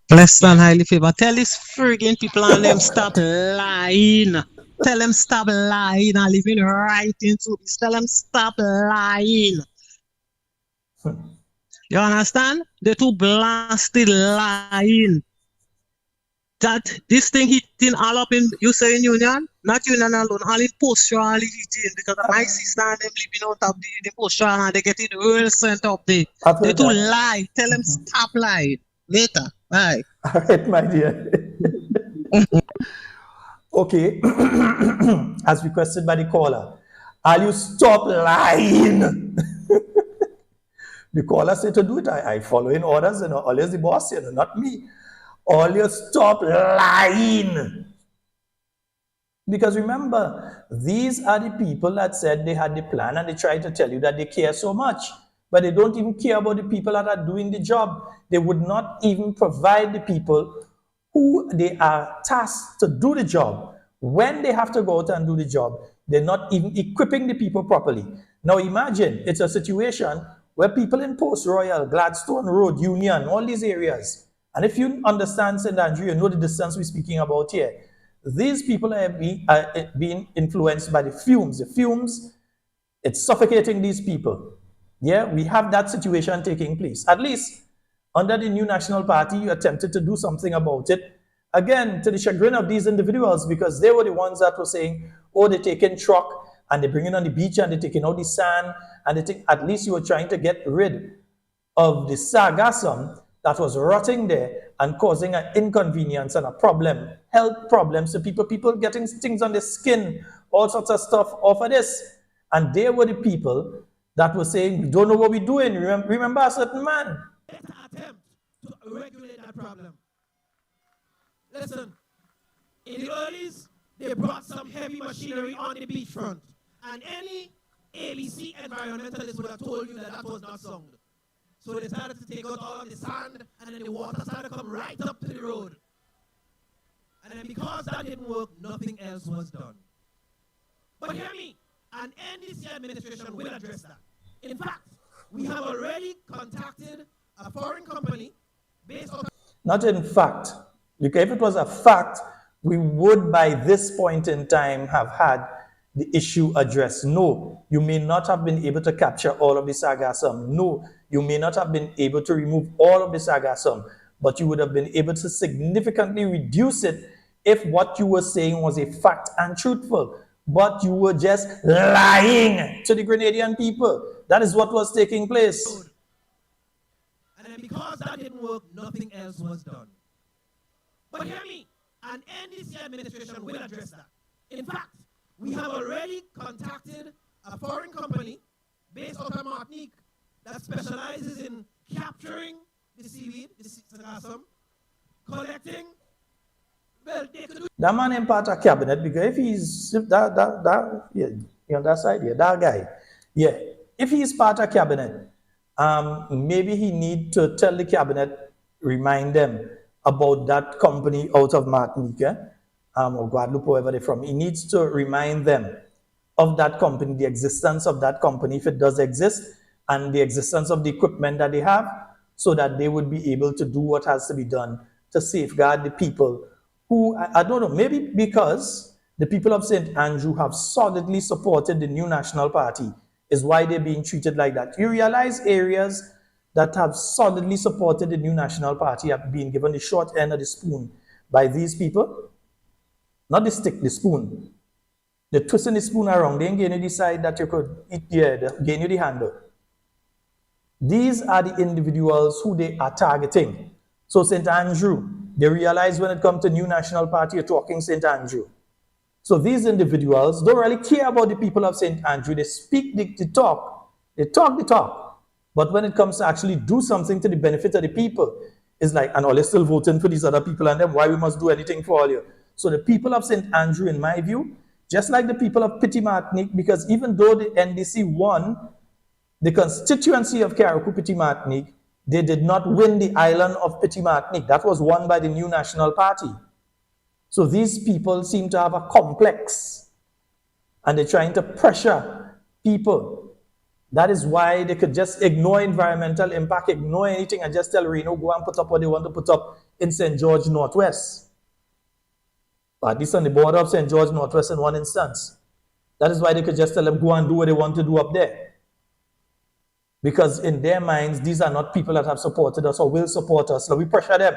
Blessed and highly favored. Tell these friggin' people and them stop lying. Tell them stop lying and living right into this. Tell them stop lying. You understand? They're too blasted lying. That this thing hitting all up in, you say in Union? Not Union alone, all in Promotional hitting, because my sister and them living out of the Promotional and they getting real sent up there. They too lie. Tell them stop lying. Later. Bye. All right, my dear. Okay. As requested by the caller, are you stop lying? The caller said to do it. I follow in orders, always the boss, not me. All you stop lying. Because remember, these are the people that said they had the plan and they tried to tell you that they care so much, but they don't even care about the people that are doing the job. They would not even provide the people who they are tasked to do the job. When they have to go out and do the job, they're not even equipping the people properly. Now imagine, it's a situation where people in Post Royal, Gladstone Road, Union, all these areas, and if you understand St. Andrew, you know the distance we're speaking about here. These people are being influenced by the fumes. The fumes, it's suffocating these people. Yeah, we have that situation taking place. At least under the New National Party, you attempted to do something about it. Again, to the chagrin of these individuals, because they were the ones that were saying, oh, they're taking truck and they're bringing on the beach and they're taking out the sand, and they think at least you were trying to get rid of the Sargassum that was rotting there and causing an inconvenience and a problem, health problems to people getting things on their skin, all sorts of stuff off of this. And they were the people that were saying, we don't know what we're doing. Remember a certain man? Attempt to regulate that problem. Listen, in the earlies, they brought some heavy machinery on the beachfront, and any ABC environmentalist would have told you that that was not sound. So they started to take out all of the sand, and then the water started to come right up to the road. And then because that didn't work, nothing else was done. But hear me, an NDC administration will address that. In fact, we have already contacted a foreign company based on... Not in fact. Because if it was a fact, we would by this point in time have had the issue addressed. No, you may not have been able to capture all of the sargassum. No, you may not have been able to remove all of the sargassum, but you would have been able to significantly reduce it if what you were saying was a fact and truthful. But you were just lying to the Grenadian people. That is what was taking place. And then because that didn't work, nothing else was done. But hear me, an NDC administration will address that. In fact, we have already contacted a foreign company based out of Martinique that specializes in capturing the seaweed, the sargassum, collecting. Well, they could do. That man in part of cabinet, because if he's yeah, you on that side, yeah, that guy, yeah, if he's part of cabinet, maybe he need to tell the cabinet, remind them about that company out of Martinique, or Guadeloupe, wherever they're from. He needs to remind them of that company, the existence of that company, if it does exist, and the existence of the equipment that they have, so that they would be able to do what has to be done to safeguard the people who, I don't know, maybe because the people of St. Andrew have solidly supported the new National Party is why they're being treated like that. You realize areas that have solidly supported the new National Party have been given the short end of the spoon by these people. Not the stick, the spoon. They're twisting the spoon around. They ain't getting you the side that you could eat, yeah, they're getting you the handle. These are the individuals who they are targeting. So St. Andrew, they realize when it comes to new National Party, you're talking St. Andrew. So these individuals don't really care about the people of St. Andrew. They speak the talk. They talk the talk. But when it comes to actually do something to the benefit of the people, it's like, and all they're still voting for these other people and then why we must do anything for all you. So the people of St. Andrew, in my view, just like the people of Petit Martinique, because even though the NDC won the constituency of Carriacou, Petit Martinique, they did not win the island of Petit Martinique. That was won by the new National Party. So these people seem to have a complex and they're trying to pressure people. That is why they could just ignore environmental impact, ignore anything and just tell Reno, go and put up what they want to put up in St. George Northwest. Or at least on the border of St. George Northwest in one instance. That is why they could just tell them, go and do what they want to do up there. Because in their minds, these are not people that have supported us or will support us. So we pressure them.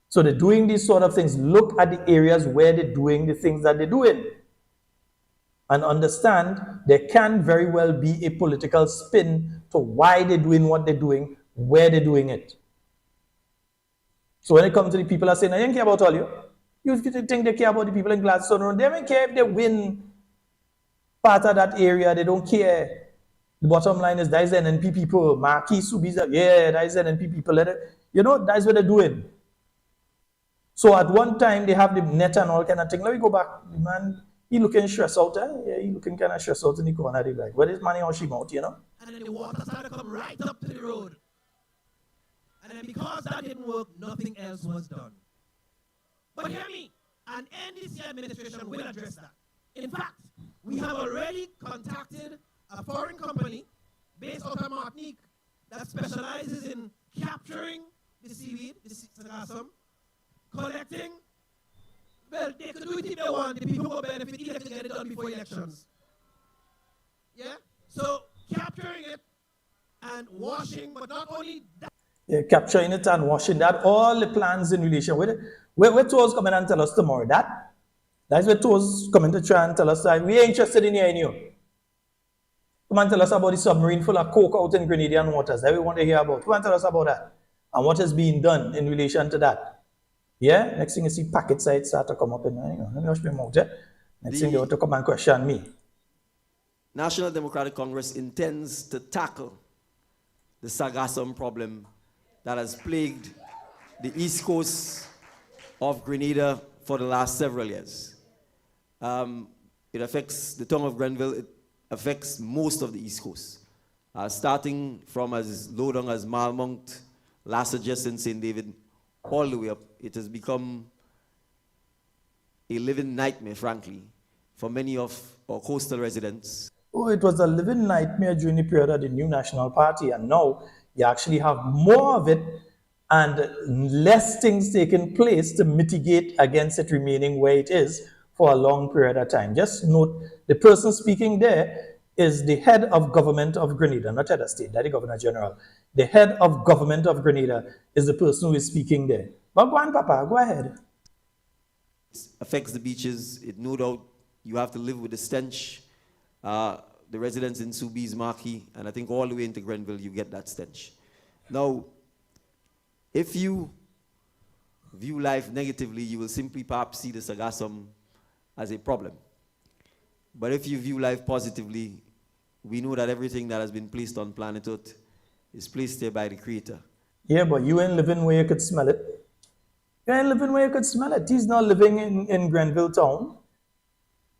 So they're doing these sort of things. Look at the areas where they're doing the things that they're doing. And understand there can very well be a political spin to why they're doing what they're doing, where they're doing it. So when it comes to the people that say, I don't care about all you. You think they care about the people in Gladstone? They don't care if they win part of that area. They don't care. The bottom line is that is the NNP people. Marquis Subiza, yeah, that is the NNP people. You know, that's what they're doing. So at one time, they have the net and all kind of thing. Let me go back. The man, he looking stressed out. Yeah, he looking kind of stressed out in the corner. They like, where is money or she out, you know? And then the water started to come right up to the road. And then because that didn't work, nothing else was done. But hear me, an NDC administration will address that. In fact, we have already contacted a foreign company based out of Martinique that specializes in capturing the seaweed, the sargassum, collecting. Well, they could do it if they want. The people will benefit if they can get it done before elections. Yeah? So, capturing it and washing, but not only that. Yeah, capturing it and washing that, all the plans in relation with it. Where Toes coming and tell us tomorrow that? That's where Toes coming to try and tell us that we are interested in hearing you. Come and tell us about the submarine full of coke out in Grenadian waters that we want to hear about. Come and tell us about that. And what is being done in relation to that. Yeah? Next thing you see packet sites start to come up in, let me wash my mouth, yeah? Next thing they want to come and question me. National Democratic Congress intends to tackle the Sargassum problem that has plagued the east coast of Grenada for the last several years. It affects the town of Grenville. It affects most of the east coast, starting from as low down as Malmont, last adjacent St. David, all the way up. It has become a living nightmare, frankly, for many of our coastal residents. Oh, it was a living nightmare during the period of the new National Party, and now you actually have more of it and less things taking place to mitigate against it remaining where it is for a long period of time. Just note, the person speaking there is the head of government of Grenada, not head of state, that's the Governor General. The head of government of Grenada is the person who is speaking there. But go on, Papa, go ahead. Affects the beaches. It no doubt you have to live with the stench. The residents in Subi's Marquis, and I think all the way into Grenville, you get that stench. Now, if you view life negatively, you will simply perhaps see the Sargassum as a problem. But if you view life positively, we know that everything that has been placed on planet Earth is placed there by the Creator. Yeah, but you ain't living where you could smell it. You ain't living where you could smell it. He's not living in Grenville town.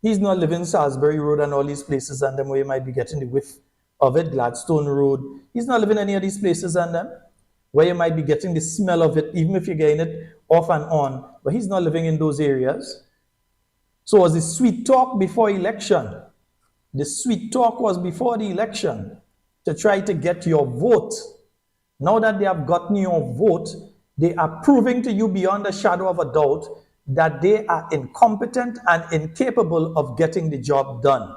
He's not living Salisbury Road and all these places and them where you might be getting the whiff of it, Gladstone Road. He's not living any of these places and them where you might be getting the smell of it, even if you're getting it off and on. But he's not living in those areas. So was the sweet talk before election. The sweet talk was before the election to try to get your vote. Now that they have gotten your vote, they are proving to you beyond a shadow of a doubt that they are incompetent and incapable of getting the job done.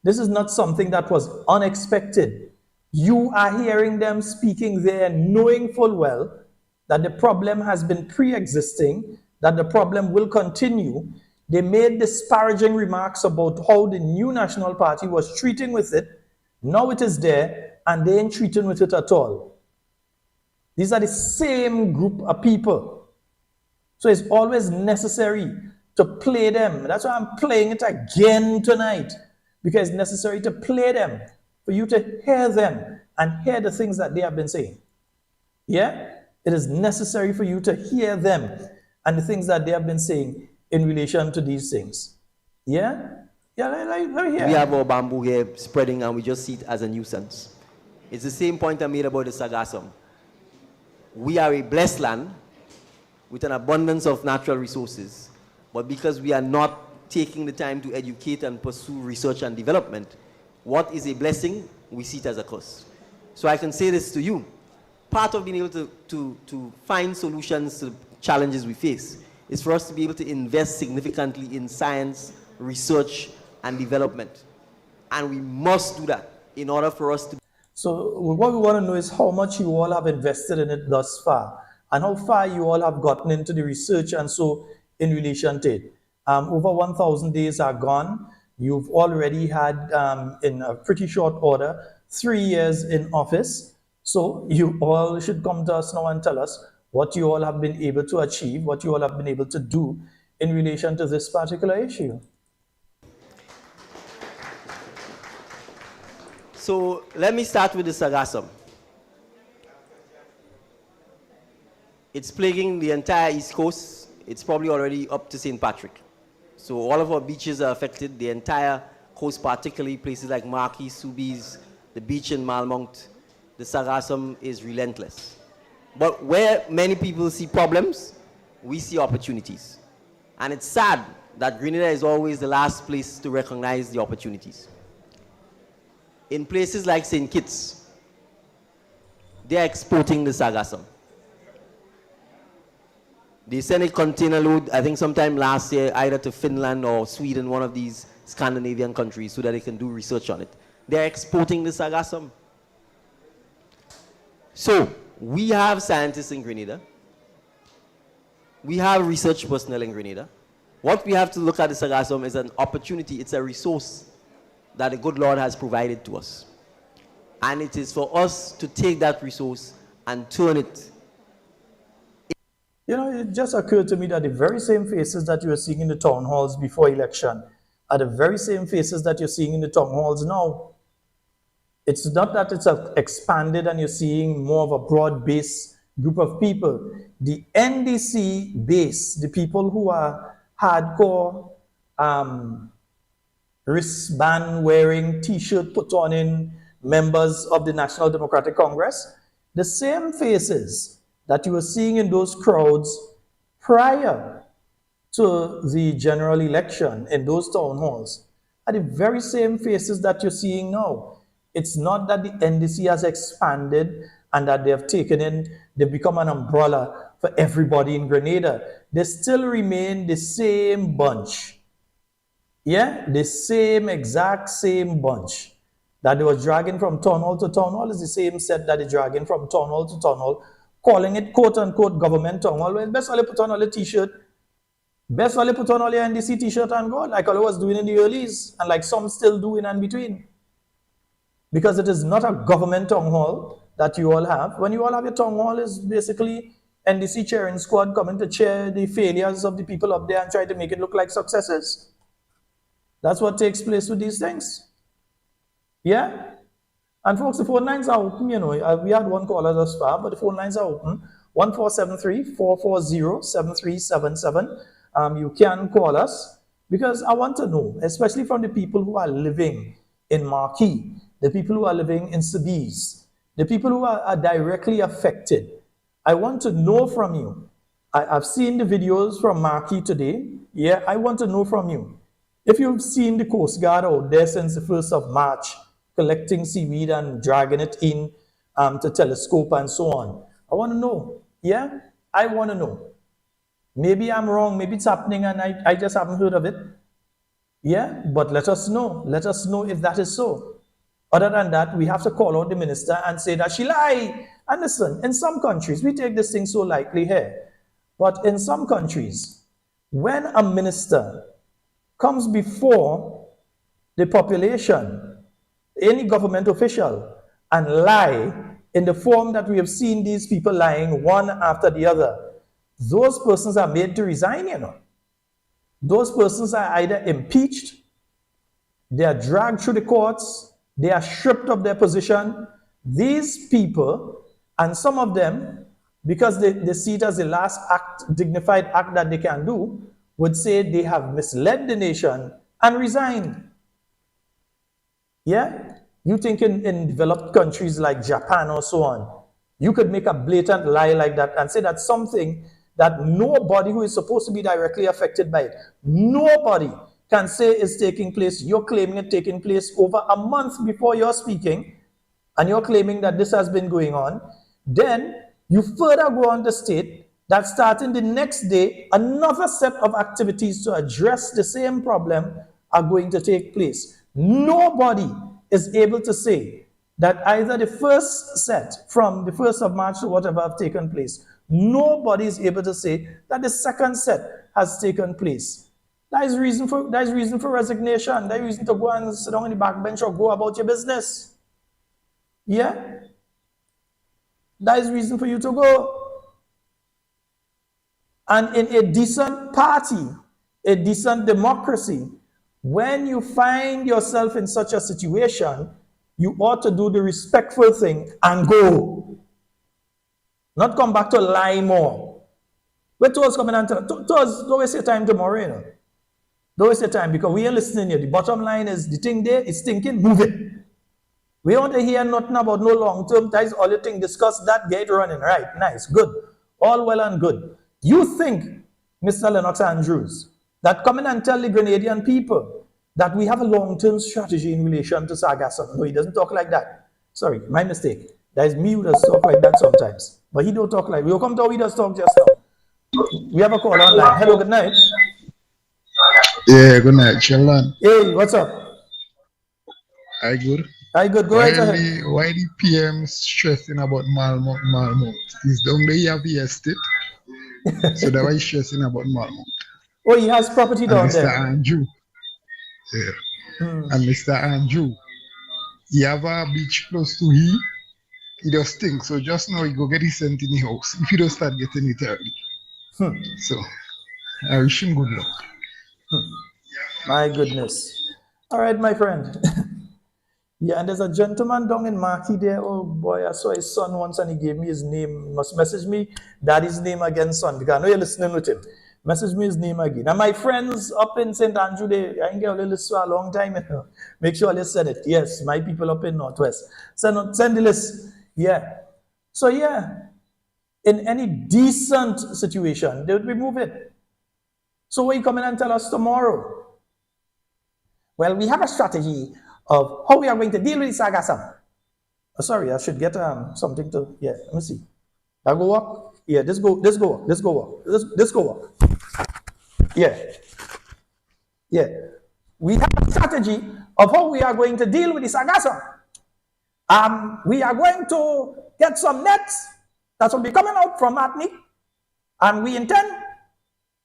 This is not something that was unexpected. You are hearing them speaking there, knowing full well that the problem has been pre-existing, that the problem will continue. They made disparaging remarks about how the new National Party was treating with it. Now it is there, and they ain't treating with it at all. These are the same group of people. So it's always necessary to play them. That's why I'm playing it again tonight, because it's necessary to play them, for you to hear them and hear the things that they have been saying. Yeah? It is necessary for you to hear them and the things that they have been saying in relation to these things. Yeah? Yeah, let me hear. We have our bamboo here spreading and we just see it as a nuisance. It's the same point I made about the Sargassum. We are a blessed land with an abundance of natural resources, but because we are not taking the time to educate and pursue research and development, what is a blessing, we see it as a curse. So I can say this to you. Part of being able to find solutions to the challenges we face is for us to be able to invest significantly in science, research, and development. And we must do that in order for us to... So what we want to know is how much you all have invested in it thus far, and how far you all have gotten into the research and so in relation to it. Over 1,000 days are gone. You've already had, in a pretty short order, 3 years in office. So you all should come to us now and tell us what you all have been able to achieve, what you all have been able to do in relation to this particular issue. So let me start with the Sargassum. It's plaguing the entire East Coast. It's probably already up to St. Patrick. So all of our beaches are affected, the entire coast, particularly places like Marquis, Soubise, the beach in Malmont. The Sargassum is relentless. But where many people see problems, we see opportunities. And it's sad that Grenada is always the last place to recognize the opportunities. In places like St. Kitts, they're exporting the Sargassum. They sent a container load, I think sometime last year, either to Finland or Sweden, one of these Scandinavian countries, so that they can do research on it. They're exporting the Sargassum. So, we have scientists in Grenada. We have research personnel in Grenada. What we have to look at the Sargassum is an opportunity, it's a resource that the good Lord has provided to us. And it is for us to take that resource and turn it. You know, it just occurred to me that the very same faces that you were seeing in the town halls before election are the very same faces that you're seeing in the town halls now. It's not that it's expanded and you're seeing more of a broad-based group of people. The NDC base, the people who are hardcore, wristband-wearing, T-shirt put-on-in members of the National Democratic Congress, the same faces that you were seeing in those crowds prior to the general election in those town halls are the very same faces that you're seeing now. It's not that the NDC has expanded and that they've become an umbrella for everybody in Grenada. They still remain the same bunch. Yeah, the exact same bunch that they were dragging from town hall to town hall is the same set that they're dragging from town hall to town hall, calling it quote unquote government town hall. Well, best only put on all the t-shirt. Best only put on all your NDC t-shirt and go, like I was doing in the earlys, and like some still do in and between. Because it is not a government town hall that you all have. When you all have your town hall, is basically NDC cheering squad coming to cheer the failures of the people up there and try to make it look like successes. That's what takes place with these things. Yeah? And folks, the phone lines are open, you know. We had one caller thus far, but the phone lines are open. 1473-440-7377. You can call us because I want to know, especially from the people who are living in Marquis, the people who are living in Sobeys, the people who are directly affected. I want to know from you. I've seen the videos from Marquis today. Yeah, I want to know from you. If you've seen the Coast Guard out there since the 1st of March, collecting seaweed and dragging it in to telescope and so on, I want to know. Yeah, I want to know. Maybe I'm wrong, maybe it's happening and I just haven't heard of it. Yeah, but let us know. Let us know if that is so. Other than that, we have to call out the minister and say that she lied. And listen, in some countries, we take this thing so lightly here. But in some countries, when a minister comes before the population, any government official, and lie in the form that we have seen these people lying one after the other, those persons are made to resign, you know. Those persons are either impeached, they are dragged through the courts, they are stripped of their position. These people, and some of them, because they see it as the last act, dignified act that they can do, would say they have misled the nation and resigned. Yeah? You think in developed countries like Japan or so on, you could make a blatant lie like that and say that something that nobody who is supposed to be directly affected by it, nobody can say is taking place. You're claiming it taking place over a month before you're speaking, and you're claiming that this has been going on. Then you further go on to state that starting the next day, another set of activities to address the same problem are going to take place. Nobody is able to say that either the first set from the 1st of March to whatever have taken place, nobody is able to say that the second set has taken place. That is reason for resignation. That is reason to go and sit down on the back bench or go about your business. Yeah? That is reason for you to go. And in a decent party, a decent democracy, when you find yourself in such a situation, you ought to do the respectful thing and go. Not come back to lie more. Wait to us coming and tell us, don't waste your time tomorrow, you know. Don't waste your time because we ain't listening here. The bottom line is the thing there is thinking, move it. We don't want to hear nothing about no long-term ties, all you think, discuss that, get running. Right, nice, good. All well and good. You think, Mr. Lennox Andrews, that come in and tell the Grenadian people that we have a long-term strategy in relation to Sargassum. No, he doesn't talk like that. Sorry, my mistake. That is me who does talk like that sometimes. But he don't talk like, we'll come to how he does talk just now. We have a call online. Hello, good night. Yeah, good night, sheldon. Hey, what's up? I good. I good. Go right ahead. Why the PM stressing about Malmont? He's down there, he have the estate. So that's why he's stressing about Malmont. Oh, he has property down there. Mr. Andrew. Yeah. And Mr. Andrew, he have a beach close to he just thinks. So just now he go get his cent in the house if he don't start getting it early. So I wish him good luck. My goodness. All right, my friend. Yeah, and there's a gentleman down in Marquis there. Oh boy, I saw his son once and he gave me his name. He must message me daddy's name again, son, because I know you're listening with him. Message me his name again. And my friends up in St. Andrew, I ain't get a list for a long time. You know. Make sure you send it. Yes, my people up in Northwest. Send the list. Yeah. So yeah, in any decent situation, they would remove it. So what you come in and tell us tomorrow? Well, we have a strategy of how we are going to deal with the Sargassum. Sorry, I should get something to, yeah, let me see. I go up, yeah, this go up. Yeah, yeah. We have a strategy of how we are going to deal with the Sargassum. We are going to get some nets that will be coming out from Matney, and we intend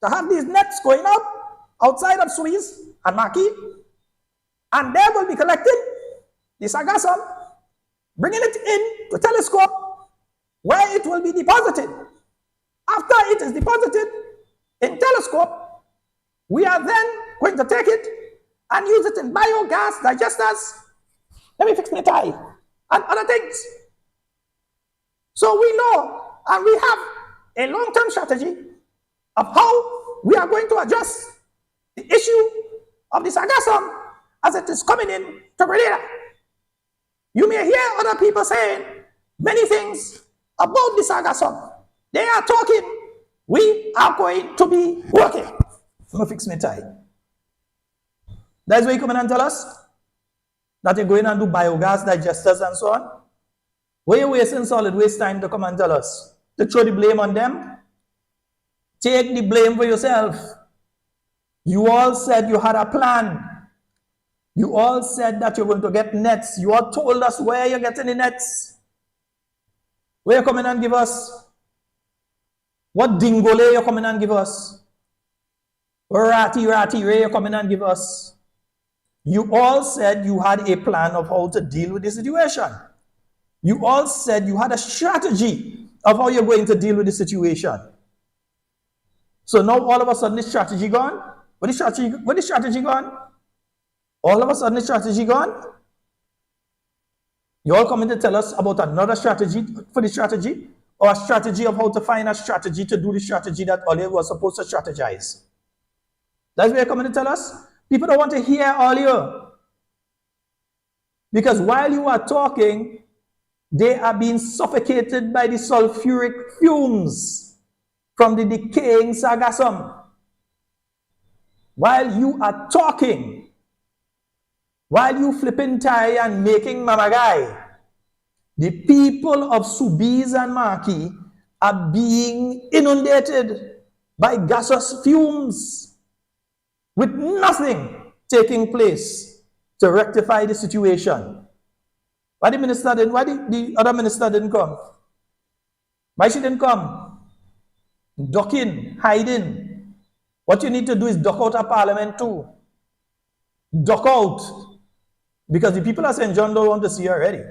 to have these nets going out outside of Suez and Marquis, and they will be collecting the Sargassum, bringing it in to telescope where it will be deposited. After it is deposited in telescope, we are then going to take it and use it in biogas digesters. Let me fix my tie and other things. So we know and we have a long-term strategy of how we are going to address the issue of the Sargassum as it is coming in to Grenada. You may hear other people saying many things about the Sargassum. They are talking. We are going to be working. I'm going to fix my tie. That's why you come in and tell us that you're going and do biogas digesters and so on. Where you wasting solid waste time to come and tell us? To throw the blame on them? Take the blame for yourself. You all said you had a plan. You all said that you're going to get nets. You all told us where you're getting the nets. Where you coming and give us? What dingole you coming and give us? Ratty, ray you coming and give us? You all said you had a plan of how to deal with the situation. You all said you had a strategy of how you're going to deal with the situation. So now all of a sudden the strategy gone? What the strategy gone? All of a sudden the strategy gone? You all coming to tell us about another strategy for the strategy? Or a strategy of how to find a strategy to do the strategy that all you were supposed to strategize? That's what you're coming to tell us? People don't want to hear all you. Because while you are talking, they are being suffocated by the sulfuric fumes from the decaying Sargassum. While you are talking, while you flipping tie and making mamagai, the people of Subiz and Marquis are being inundated by gaseous fumes with nothing taking place to rectify the situation. Why the minister didn't? Why the other minister didn't come? Why she didn't come? Ducking, hiding. What you need to do is duck out of parliament too. Duck out. Because the people of St. John don't want to see you already.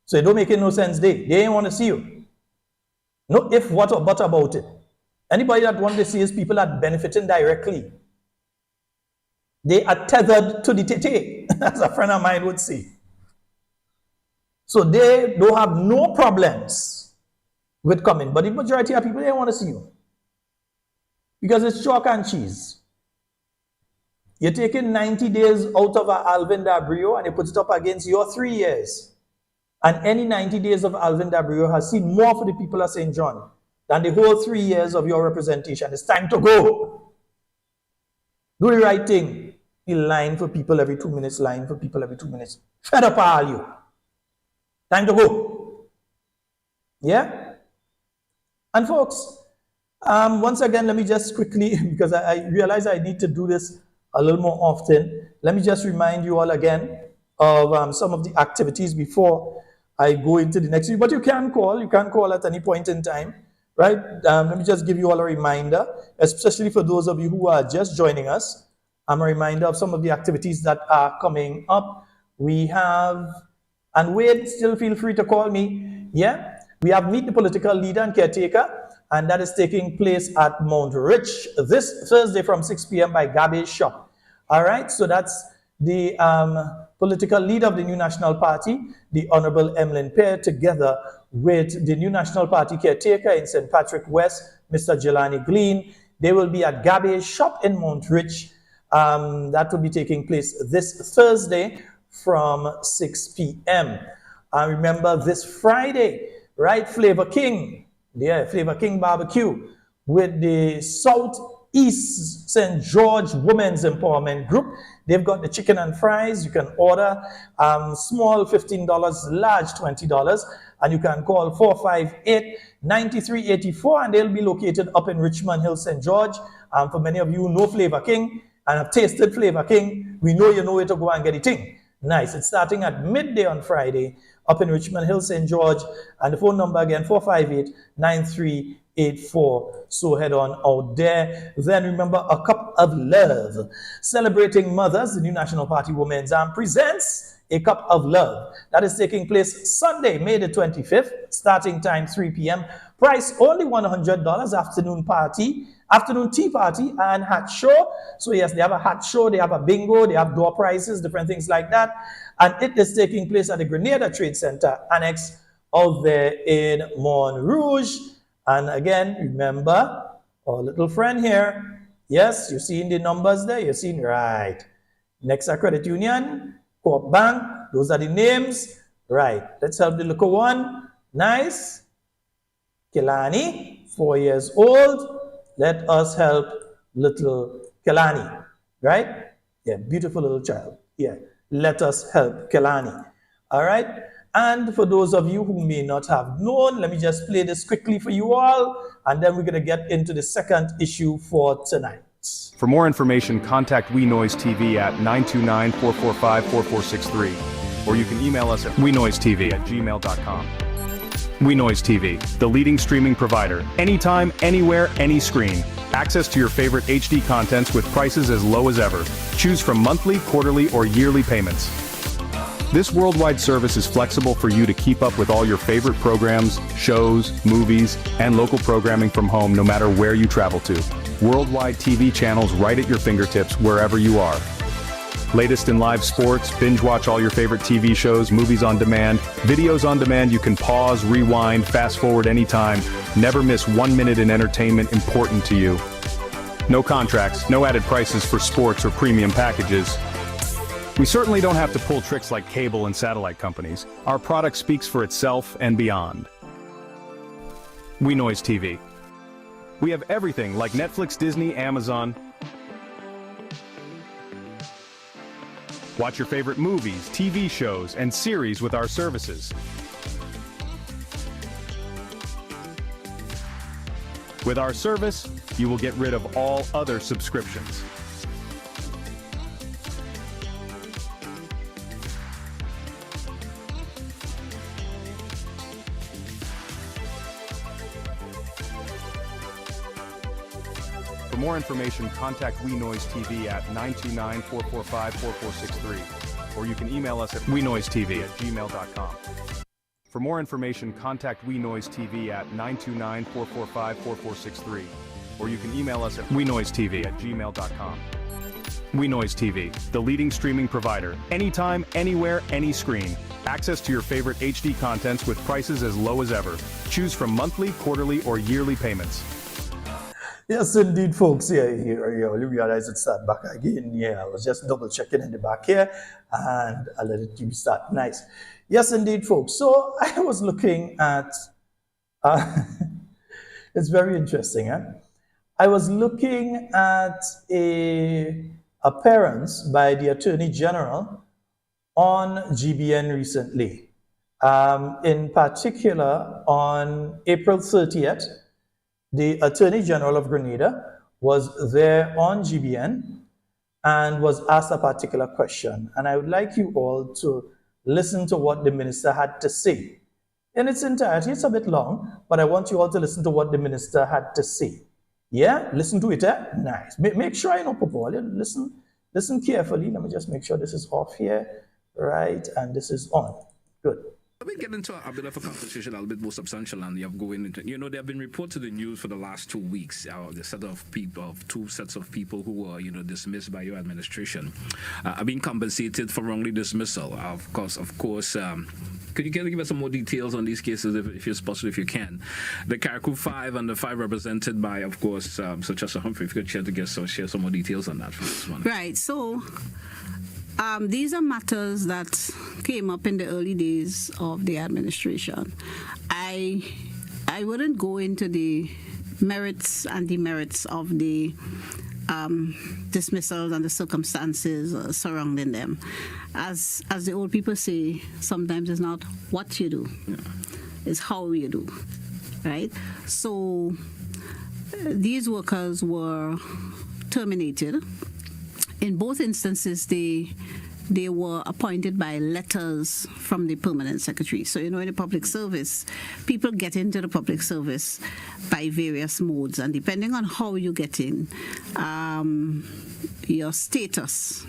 So it don't make no sense. They ain't want to see you. No if, what, or but about it. Anybody that wants to see is people that benefiting directly. They are tethered to the tete, as a friend of mine would say. So they don't have no problems with coming. But the majority of people, they don't want to see you. Because it's chalk and cheese. You're taking 90 days out of Alvin Dabrio and you put it up against your 3 years. And any 90 days of Alvin Dabrio has seen more for the people of St. John than the whole 3 years of your representation. It's time to go. Do the right thing. Be lying for people every 2 minutes, lying for people every 2 minutes. Fed up all you. Time to go. Yeah? And folks, once again, let me just quickly, because I realize I need to do this a little more often, let me just remind you all again of some of the activities before I go into the next week. But you can call at any point in time, right? Let me just give you all a reminder, especially for those of you who are just joining us. I'm a reminder of some of the activities that are coming up. We have, and Wade, still feel free to call me, yeah? We have Meet the Political Leader and Caretaker, and that is taking place at Mount Rich this Thursday from 6 p.m. by Garbage Shop. All right, so that's the political leader of the New National Party, the Honorable Emlyn Pear, together with the New National Party caretaker in St. Patrick West, Mr. Jelani Glean. They will be at Garbage Shop in Mount Rich. That will be taking place this Thursday from 6 p.m. Remember this Friday, right? Flavor King, Flavor King Barbecue with the Southeast St. George Women's Empowerment Group. They've got the chicken and fries. You can order small $15, large $20, and you can call 458-9384, and they'll be located up in Richmond Hill, St. George. For many of you who know Flavor King and have tasted Flavor King, we know you know where to go and get it thing. Nice. It's starting at midday on Friday up in Richmond Hill, St. George, and the phone number again, 458-9384. So head on out there. Then remember, A Cup of Love. Celebrating Mothers, the New National Party Women's Arm presents A Cup of Love. That is taking place Sunday, May the 25th, starting time 3 p.m. Price only $100, afternoon tea party and hat show. So yes, they have a hat show, they have a bingo, they have door prizes, different things like that. And it is taking place at the Grenada Trade Center Annex out there in Mont Rouge. And again, remember, our little friend here, yes, you're seeing the numbers there, you're seeing right. Nexa Credit Union, Coop Bank, those are the names. Right, let's help the little one. Nice. Kelani, 4 years old. Let us help little Kelani, right? Yeah, beautiful little child. Yeah, let us help Kelani. All right? And for those of you who may not have known, let me just play this quickly for you all, and then we're going to get into the second issue for tonight. For more information, contact We Noise TV at 929-445-4463, or you can email us at wenoisetv@gmail.com. We Noise TV, the leading streaming provider. Anytime, anywhere, any screen. Access to your favorite HD contents with prices as low as ever. Choose from monthly, quarterly, or yearly payments. This worldwide service is flexible for you to keep up with all your favorite programs, shows, movies, and local programming from home no matter where you travel to. Worldwide TV channels right at your fingertips wherever you are. Latest in live sports, binge watch all your favorite TV shows, movies on demand, videos on demand. You can pause, rewind, fast forward anytime. Never miss 1 minute in entertainment important to you. No contracts, no added prices for sports or premium packages. We certainly don't have to pull tricks like cable and satellite companies. Our product speaks for itself and beyond. We Noise TV. We have everything like Netflix, Disney, Amazon. Watch your favorite movies, TV shows, and series with our services. With our service, you will get rid of all other subscriptions. For more information, contact We Noise TV at 929-445-4463, or you can email us at wenoisetv@gmail.com. For more information, contact We Noise TV at 929-445-4463, or you can email us at wenoisetv@gmail.com. We Noise TV, the leading streaming provider. Anytime, anywhere, any screen. Access to your favorite HD contents with prices as low as ever. Choose from monthly, quarterly, or yearly payments. Yes, indeed, folks. Yeah, you only realize it start back again. Yeah, I was just double checking in the back here, and I let it restart. Nice. Yes, indeed, folks. So I was looking at, it's very interesting. I was looking at a appearance by the Attorney General on GBN recently. In particular, on April 30th, the Attorney General of Grenada was there on GBN and was asked a particular question. And I would like you all to listen to what the minister had to say. In its entirety, it's a bit long, but I want you all to listen to what the minister had to say. Yeah, listen to it, eh? Nice. Make sure I know, Popo. Listen carefully. Let me just make sure this is off here, right? And this is on. Good. Let me get into a bit of a conversation, a little bit more substantial, and you have going into. You know, there have been reports in the news for the last 2 weeks. The set of people, of two sets of people who were, dismissed by your administration, are being compensated for wrongly dismissal. Of course. Could you give us some more details on these cases, if it's possible, if you can? The Carriacou 5 and the 5 represented by, of course, Sir Chester Humphrey. If you could share some more details on that for this one. Right. So. These are matters that came up in the early days of the administration. I wouldn't go into the merits and demerits of the dismissals and the circumstances surrounding them. As the old people say, sometimes it's not what you do, it's how you do, right? So these workers were terminated. In both instances, they were appointed by letters from the permanent secretary. So, in the public service, people get into the public service by various modes, and depending on how you get in, your status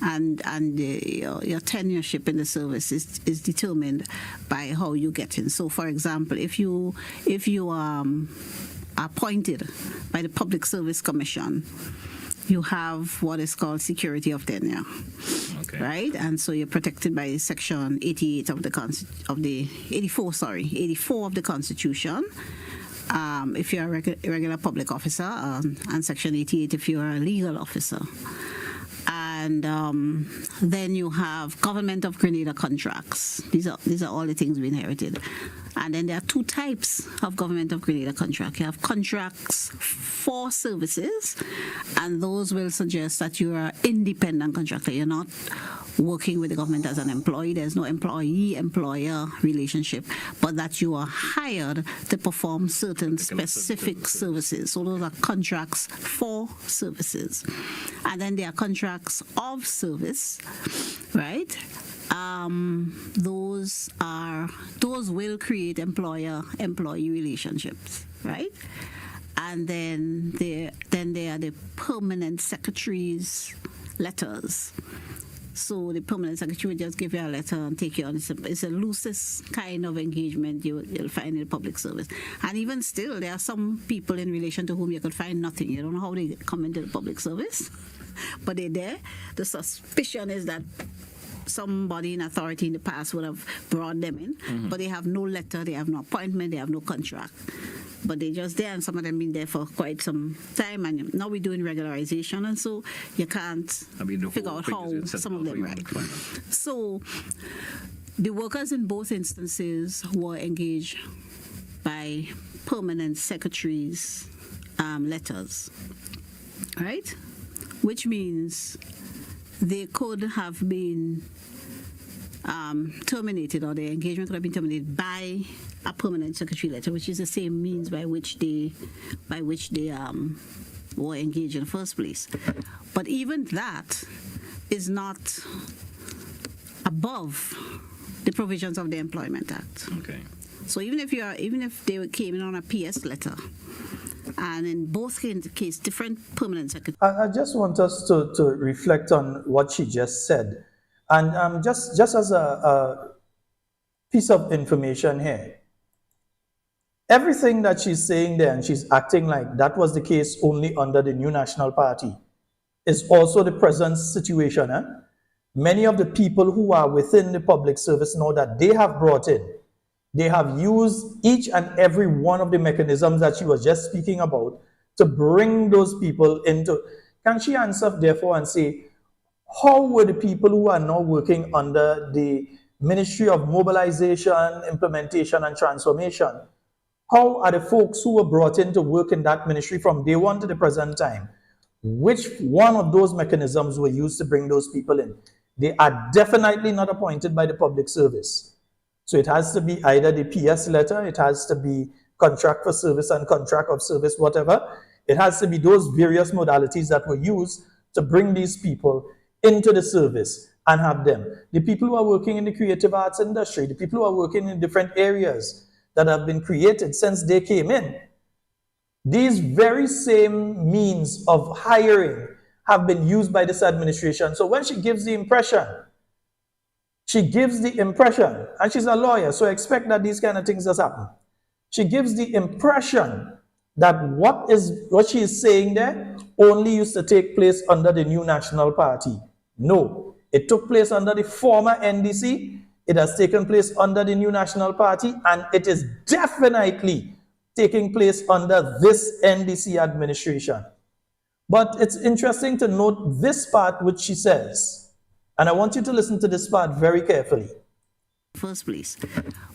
and your tenureship in the service is determined by how you get in. So, for example, if you are appointed by the Public Service Commission, you have what is called security of tenure, right? And so you're protected by Section 88 of the 84 of the Constitution. If you're a regular public officer, and Section 88 if you're a legal officer. And then you have Government of Grenada contracts. These are all the things we inherited. And then there are two types of Government of Grenada contract. You have contracts for services, and those will suggest that you are an independent contractor. You're not working with the government as an employee. There's no employee-employer relationship, but that you are hired to perform certain specific services. So those are contracts for services. And then there are contracts of service, right? Those will create employer-employee relationships, right? And then there are the permanent secretary's letters. So the permanent secretary will just give you a letter and take you on. It's a loosest kind of engagement you'll find in the public service. And even still, there are some people in relation to whom you could find nothing. You don't know how they come into the public service, but they're there. The suspicion is that somebody in authority in the past would have brought them in, but they have no letter, they have no appointment, they have no contract. But they're just there, and some of them been there for quite some time, and now we're doing regularization, and so you can't figure out how some of them right. So the workers in both instances were engaged by permanent secretaries' letters, right? Which means they could have been terminated, or their engagement could have been terminated by a permanent secretary letter, which is the same means by which they were engaged in the first place. But even that is not above the provisions of the Employment Act. Okay. So even if they came in on a PS letter, and in both cases, different permanent secretaries. I just want us to reflect on what she just said. And just as a piece of information here, everything that she's saying there, and she's acting like that was the case only under the New National Party, is also the present situation. Many of the people who are within the public service now that they have brought in, they have used each and every one of the mechanisms that she was just speaking about to bring those people into. Can she answer, therefore, and say, how were the people who are now working under the Ministry of Mobilization, Implementation, and Transformation, how are the folks who were brought in to work in that ministry from day one to the present time? Which one of those mechanisms were used to bring those people in? They are definitely not appointed by the public service. So it has to be either the PS letter, it has to be contract for service and contract of service, whatever. It has to be those various modalities that were used to bring these people into the service and have them. The people who are working in the creative arts industry, the people who are working in different areas that have been created since they came in, these very same means of hiring have been used by this administration. So when she gives the impression, and she's a lawyer, so expect that these kind of things just happen. She gives the impression that what she is saying there only used to take place under the New National Party. No, it took place under the former NDC, it has taken place under the New National Party, and it is definitely taking place under this NDC administration. But it's interesting to note this part which she says, and I want you to listen to this part very carefully. First place.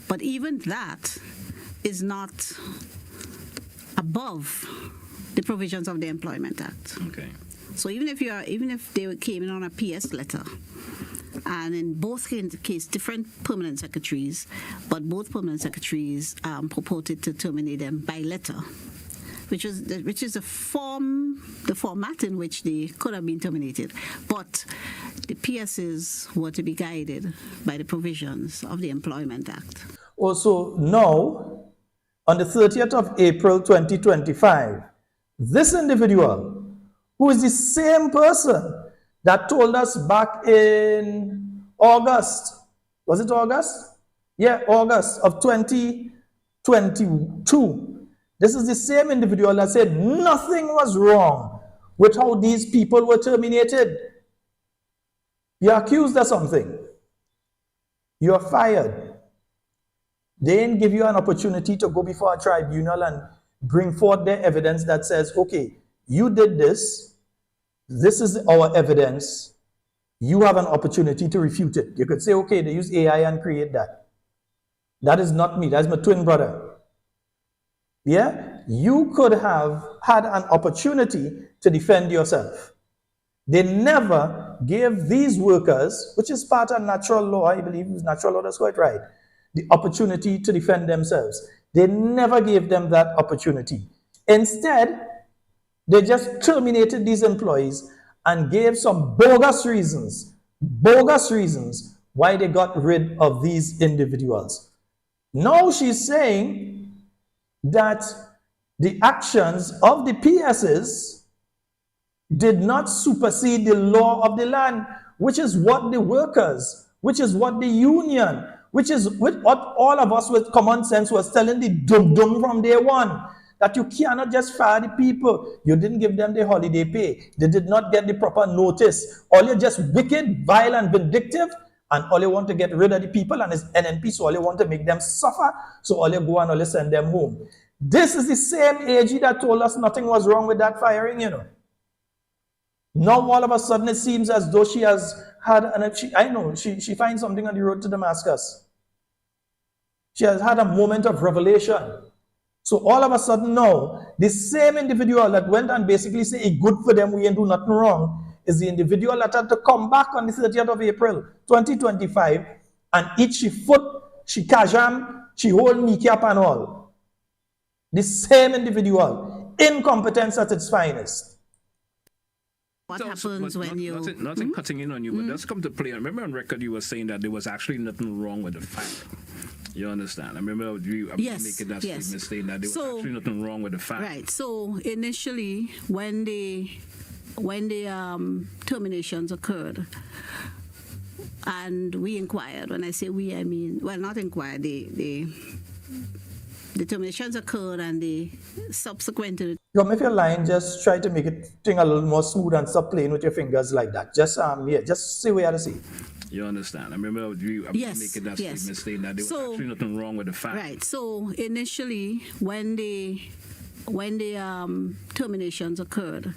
But even that is not above the provisions of the Employment Act. Okay. So even if they came in on a PS letter, and in both cases, different permanent secretaries, but both permanent secretaries purported to terminate them by letter, which is the format in which they could have been terminated. But the PSs were to be guided by the provisions of the Employment Act. Also, now, on the 30th of April 2025, this individual, who is the same person that told us back in August, was it August? Yeah, August of 2022. This is the same individual that said nothing was wrong with how these people were terminated. You're accused of something. You're fired. They didn't give you an opportunity to go before a tribunal and bring forth their evidence that says, okay, you did this. This is our evidence. You have an opportunity to refute it. You could say, okay, they use AI and create that. That is not me. That's my twin brother. Yeah? You could have had an opportunity to defend yourself. They never gave these workers, which is part of natural law, I believe it's natural law, that's quite right, the opportunity to defend themselves. They never gave them that opportunity. Instead, they just terminated these employees and gave some bogus reasons why they got rid of these individuals. Now she's saying that the actions of the PSs did not supersede the law of the land, which is what the workers, which is what the union, which is what all of us with common sense was telling the dum-dum from day one, that you cannot just fire the people. You didn't give them the holiday pay. They did not get the proper notice. All you're just wicked, vile, and vindictive, and all you want to get rid of the people, and it's NNP, so all you want to make them suffer, so all you go and all you send them home. This is the same AG that told us nothing was wrong with that firing, you know. Now all of a sudden it seems as though she has had, she finds something on the road to Damascus. She has had a moment of revelation. So all of a sudden now, the same individual that went and basically said it's good for them, we ain't do nothing wrong, is the individual that had to come back on the 30th of April, 2025, and eat she foot, she kajam, she hold me cap and all. The same individual, incompetence at its finest. What happens when you... Nothing cutting in on you, but let's come to play. I remember on record you were saying that there was actually nothing wrong with the fact. You understand? I remember you making that statement saying that there was actually nothing wrong with the fact. Right. So initially, when the terminations occurred, and we inquired, when I say we, I mean, well, not inquired, the terminations occurred and the subsequent... If you're lying, just try to make it thing a little more smooth and stop playing with your fingers like that. Just just say what you have to say. You understand? I remember you making that statement saying that there was actually nothing wrong with the fact. Right. So initially, when the terminations occurred,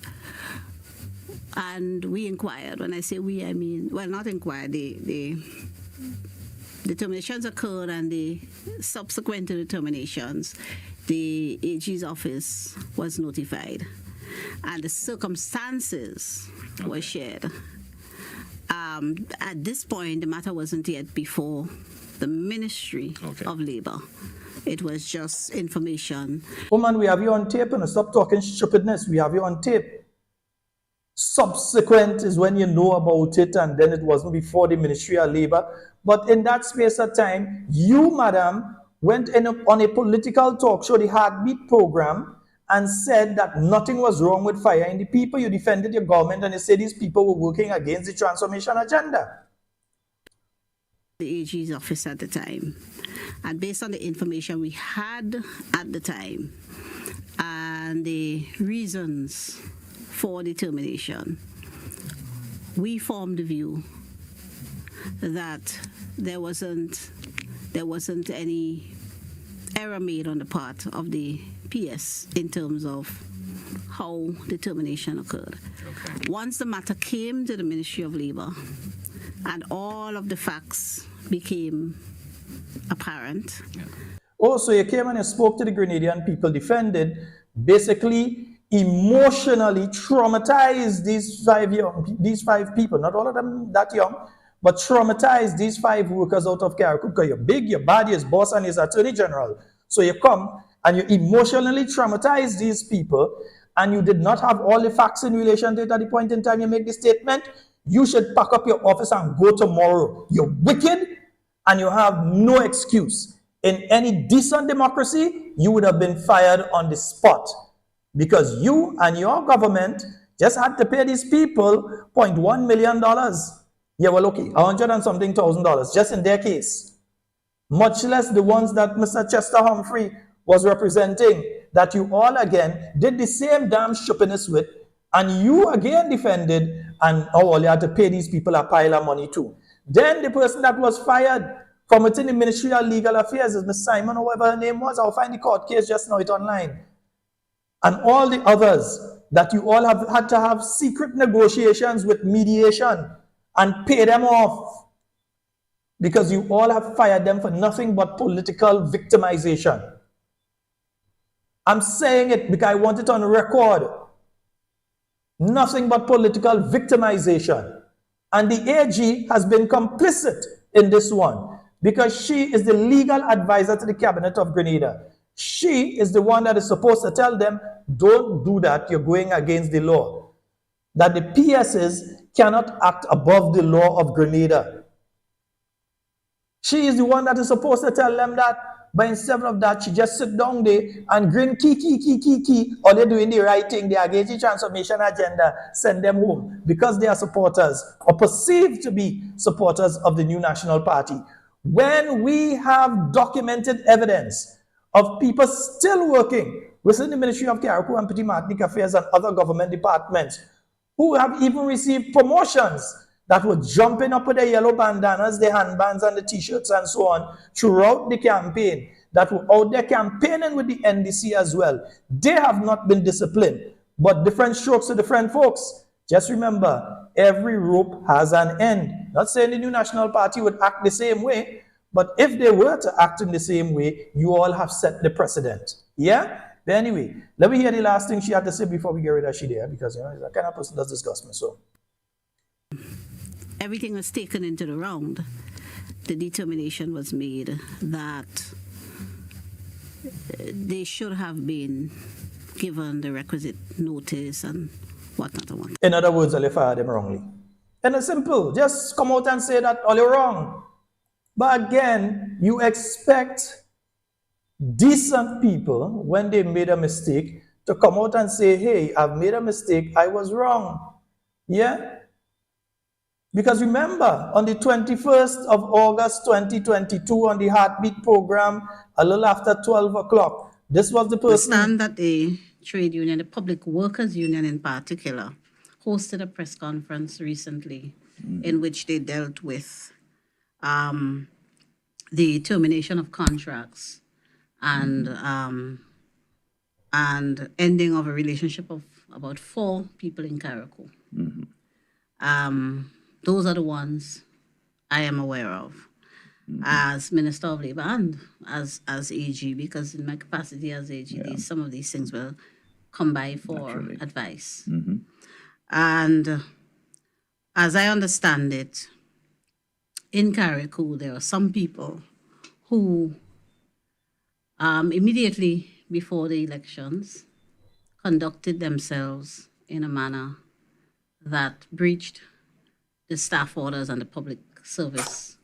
and we inquired, when I say we, I mean, well, not inquired, the terminations occurred and the subsequent to the terminations, the AG's office was notified and the circumstances were shared. At this point, the matter wasn't yet before the Ministry of Labour. It was just information. Oh man, we have you on tape, and stop talking stupidness. We have you on tape. Subsequent is when you know about it, and then it wasn't before the Ministry of Labour. But in that space of time, you, madam, went on a political talk show, the Heartbeat program, and said that nothing was wrong with firing the people. You defended your government, and you said these people were working against the transformation agenda. The AG's office at the time, and based on the information we had at the time, and the reasons for the termination, we formed the view that there wasn't any error made on the part of the PS in terms of how the termination occurred. Once the matter came to the Ministry of Labour and all of the facts became apparent. Oh, so you came and you spoke to the Grenadian people, defended. Basically, emotionally traumatized these five people, not all of them that young, but traumatized these 5 workers out of Carriacou because you're big, you're bad, you're his boss and his attorney general. So you come and you emotionally traumatize these people and you did not have all the facts in relation to it at the point in time you make the statement, you should pack up your office and go tomorrow. You're wicked and you have no excuse. In any decent democracy, you would have been fired on the spot because you and your government just had to pay these people $0.1 million. Yeah, well, okay, $100 and something thousand, just in their case. Much less the ones that Mr. Chester Humphrey was representing, that you all again did the same damn stupidness with, and you again defended, and all you had to pay these people a pile of money too. Then the person that was fired from within the Ministry of Legal Affairs is Ms. Simon, or whatever her name was. I'll find the court case just now, it's online. And all the others that you all have had to have secret negotiations with mediation and pay them off because you all have fired them for nothing but political victimization. I'm saying it because I want it on record. Nothing but political victimization. And the AG has been complicit in this one because she is the legal advisor to the cabinet of Grenada. She is the one that is supposed to tell them, don't do that, you're going against the law. That the PSs cannot act above the law of Grenada. She is the one that is supposed to tell them that, but instead of that, she just sit down there and grin, key, or they're doing the right thing, they are against the transformation agenda, send them home, because they are supporters, or perceived to be supporters of the new National Party. When we have documented evidence of people still working within the Ministry of Carriacou and Petit Martinique Affairs and other government departments, who have even received promotions, that were jumping up with the yellow bandanas, the handbands and the t-shirts and so on throughout the campaign, that were out there campaigning with the NDC as well. They have not been disciplined, but different strokes to different folks. Just remember, every rope has an end. Not saying the new National Party would act the same way, but if they were to act in the same way, you all have set the precedent. Yeah? But anyway, let me hear the last thing she had to say before we get rid of she there, because you know, that kind of person does disgust me. So everything was taken into the round. The determination was made that they should have been given the requisite notice and whatnot. In other words, they fired them wrongly. And it's simple. Just come out and say that all you're wrong. But again, you expect decent people, when they made a mistake, to come out and say, hey, I've made a mistake, I was wrong. Yeah? Because remember, on the 21st of August 2022, on the Heartbeat program, a little after 12 o'clock, this was the person... I understand that the trade union, the Public Workers Union in particular, hosted a press conference recently in which they dealt with the termination of contracts and ending of a relationship of about 4 people in Carriacou. Those are the ones I am aware of as Minister of Labour and as AG, because in my capacity as AG, some of these things will come by for advice. And as I understand it, in Carriacou, there are some people who immediately before the elections conducted themselves in a manner that breached the staff orders and the Public Service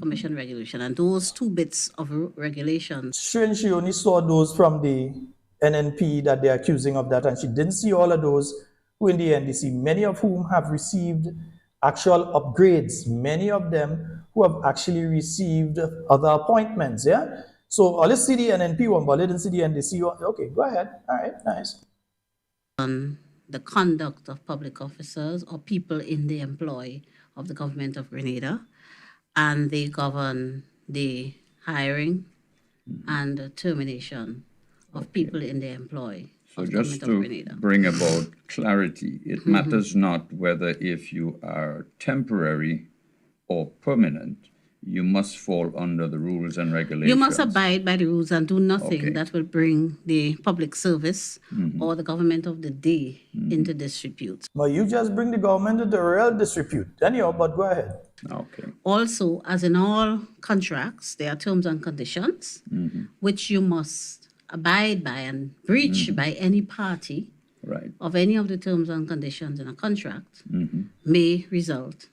Commission regulation. And those 2 bits of regulations. Strange, she only saw those from the NNP that they're accusing of that, and she didn't see all of those who in the NDC, many of whom have received actual upgrades, many of them who have actually received other appointments, yeah? So let's see the NNP one, but let's see the NDC one. Okay, go ahead. All right, nice. The conduct of public officers or people in the employ of the government of Grenada, and they govern the hiring and the termination of people in the employ so of the just government of to Grenada. bring about clarity, it matters not whether if you are temporary or permanent, you must fall under the rules and regulations. You must abide by the rules and do nothing Okay. that will bring the public service or the government of the day into disrepute. Well, you just bring the government into real disrepute. Anyhow, but go ahead. Okay. Also, as in all contracts, there are terms and conditions which you must abide by and breach by any party Right. of any of the terms and conditions in a contract may result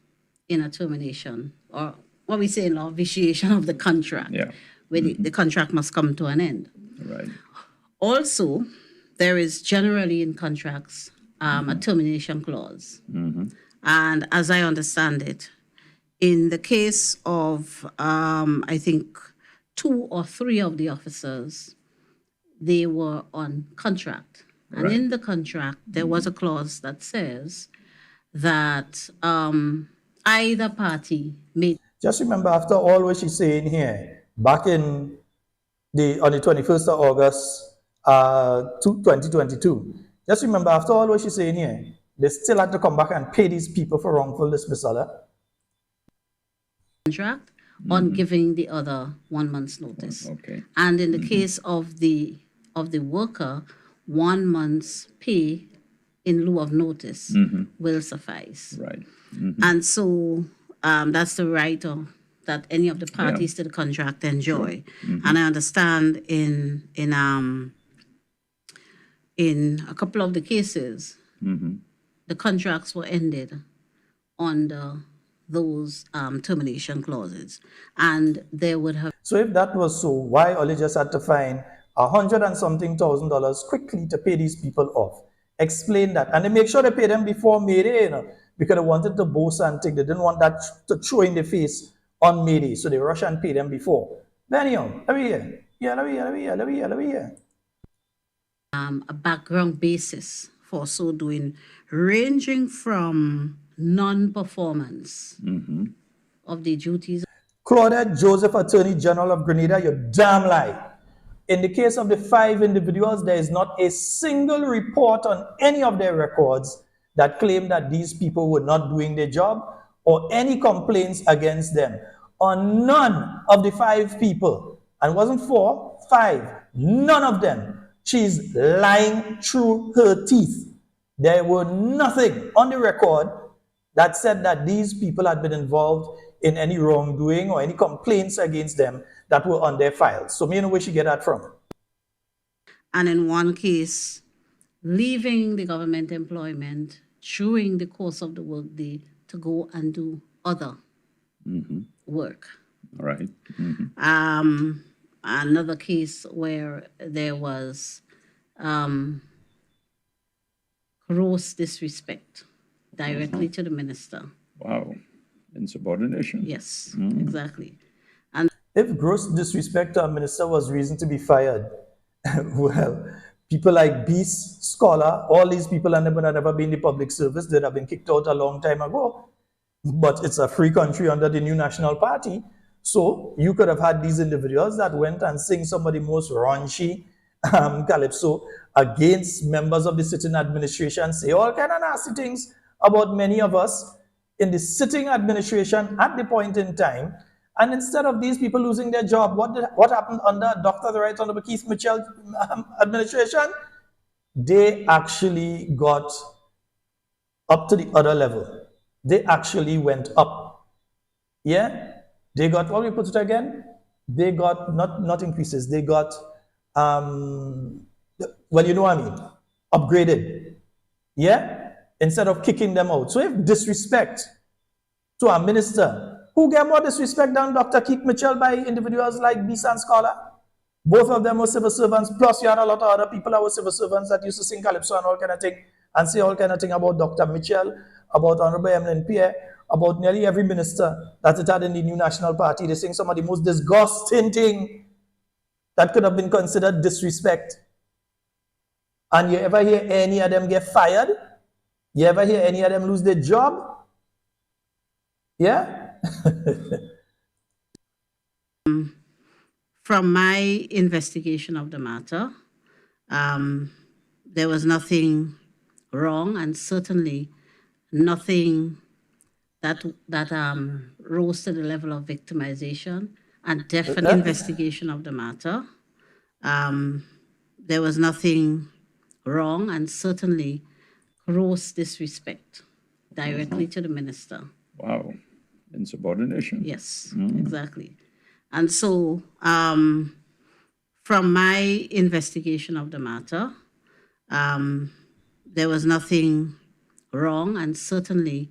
in a termination or what we say in law, vitiation of the contract, Yeah. where the contract must come to an end. Right. Also, there is generally in contracts a termination clause. And as I understand it, in the case of, I think, 2 or 3 of the officers, they were on contract. And Right. in the contract, there was a clause that says that either party may. Just remember, after all what she's saying here, back on the 21st of August 2022, just remember, after all what she's saying here, they still had to come back and pay these people for wrongful dismissal. Contract on giving the other 1 month's notice. Okay. And in the case of the worker, 1 month's pay in lieu of notice will suffice. Right. And so that's the right that any of the parties to the contract enjoy. And I understand in a couple of the cases, the contracts were ended under those termination clauses, and there would have. So if that was so, why Oli just had to find $100 and something thousand quickly to pay these people off? Explain that, and they make sure they pay them before May Day, you know, because they wanted to boast and take. They didn't want that to throw in the face on May Day, so they rush and pay them before. Then let me hear. Let me hear. A background basis for so doing, ranging from non-performance of the duties. Claudette Joseph, Attorney General of Grenada, you damn lie. In the case of the 5 individuals, there is not a single report on any of their records that claim that these people were not doing their job or any complaints against them. On none of the 5 people, and it wasn't 4, 5, none of them, she's lying through her teeth. There were nothing on the record that said that these people had been involved in any wrongdoing or any complaints against them that were on their files. So me know where she get that from. And in one case, leaving the government employment during the course of the workday to go and do other work. All right. Another case where there was gross disrespect directly to the minister. Wow. Insubordination. Yes, exactly. And if gross disrespect to a minister was reason to be fired, well, people like Beast, Scholar, all these people have never been in the public service. They'd have been kicked out a long time ago. But it's a free country under the new National Party. So you could have had these individuals that went and sing some of the most raunchy calypso against members of the sitting administration, say all kind of nasty things about many of us in the sitting administration at the point in time. And instead of these people losing their job, what happened under Dr. the Right Honorable Keith Mitchell administration? They actually got up to the other level. They actually went up. Yeah? They got, what we put it again? They got, not increases, they got, well, you know what I mean, upgraded. Yeah? Instead of kicking them out. So if disrespect to a minister, who get more disrespect than Dr. Keith Mitchell by individuals like Beast and Scholar? Both of them were civil servants, plus you had a lot of other people that were civil servants that used to sing calypso and all kind of thing, and say all kind of thing about Dr. Mitchell, about Honorable Emlyn Pierre, about nearly every minister that it had in the new National Party. They sing some of the most disgusting thing that could have been considered disrespect. And you ever hear any of them get fired? You ever hear any of them lose their job? Yeah? From my investigation of the matter, there was nothing wrong and certainly nothing that rose to the level of victimization and definite investigation of the matter. There was nothing wrong and certainly gross disrespect directly to the minister. Wow. Insubordination. Yes, exactly. And so, from my investigation of the matter, there was nothing wrong and certainly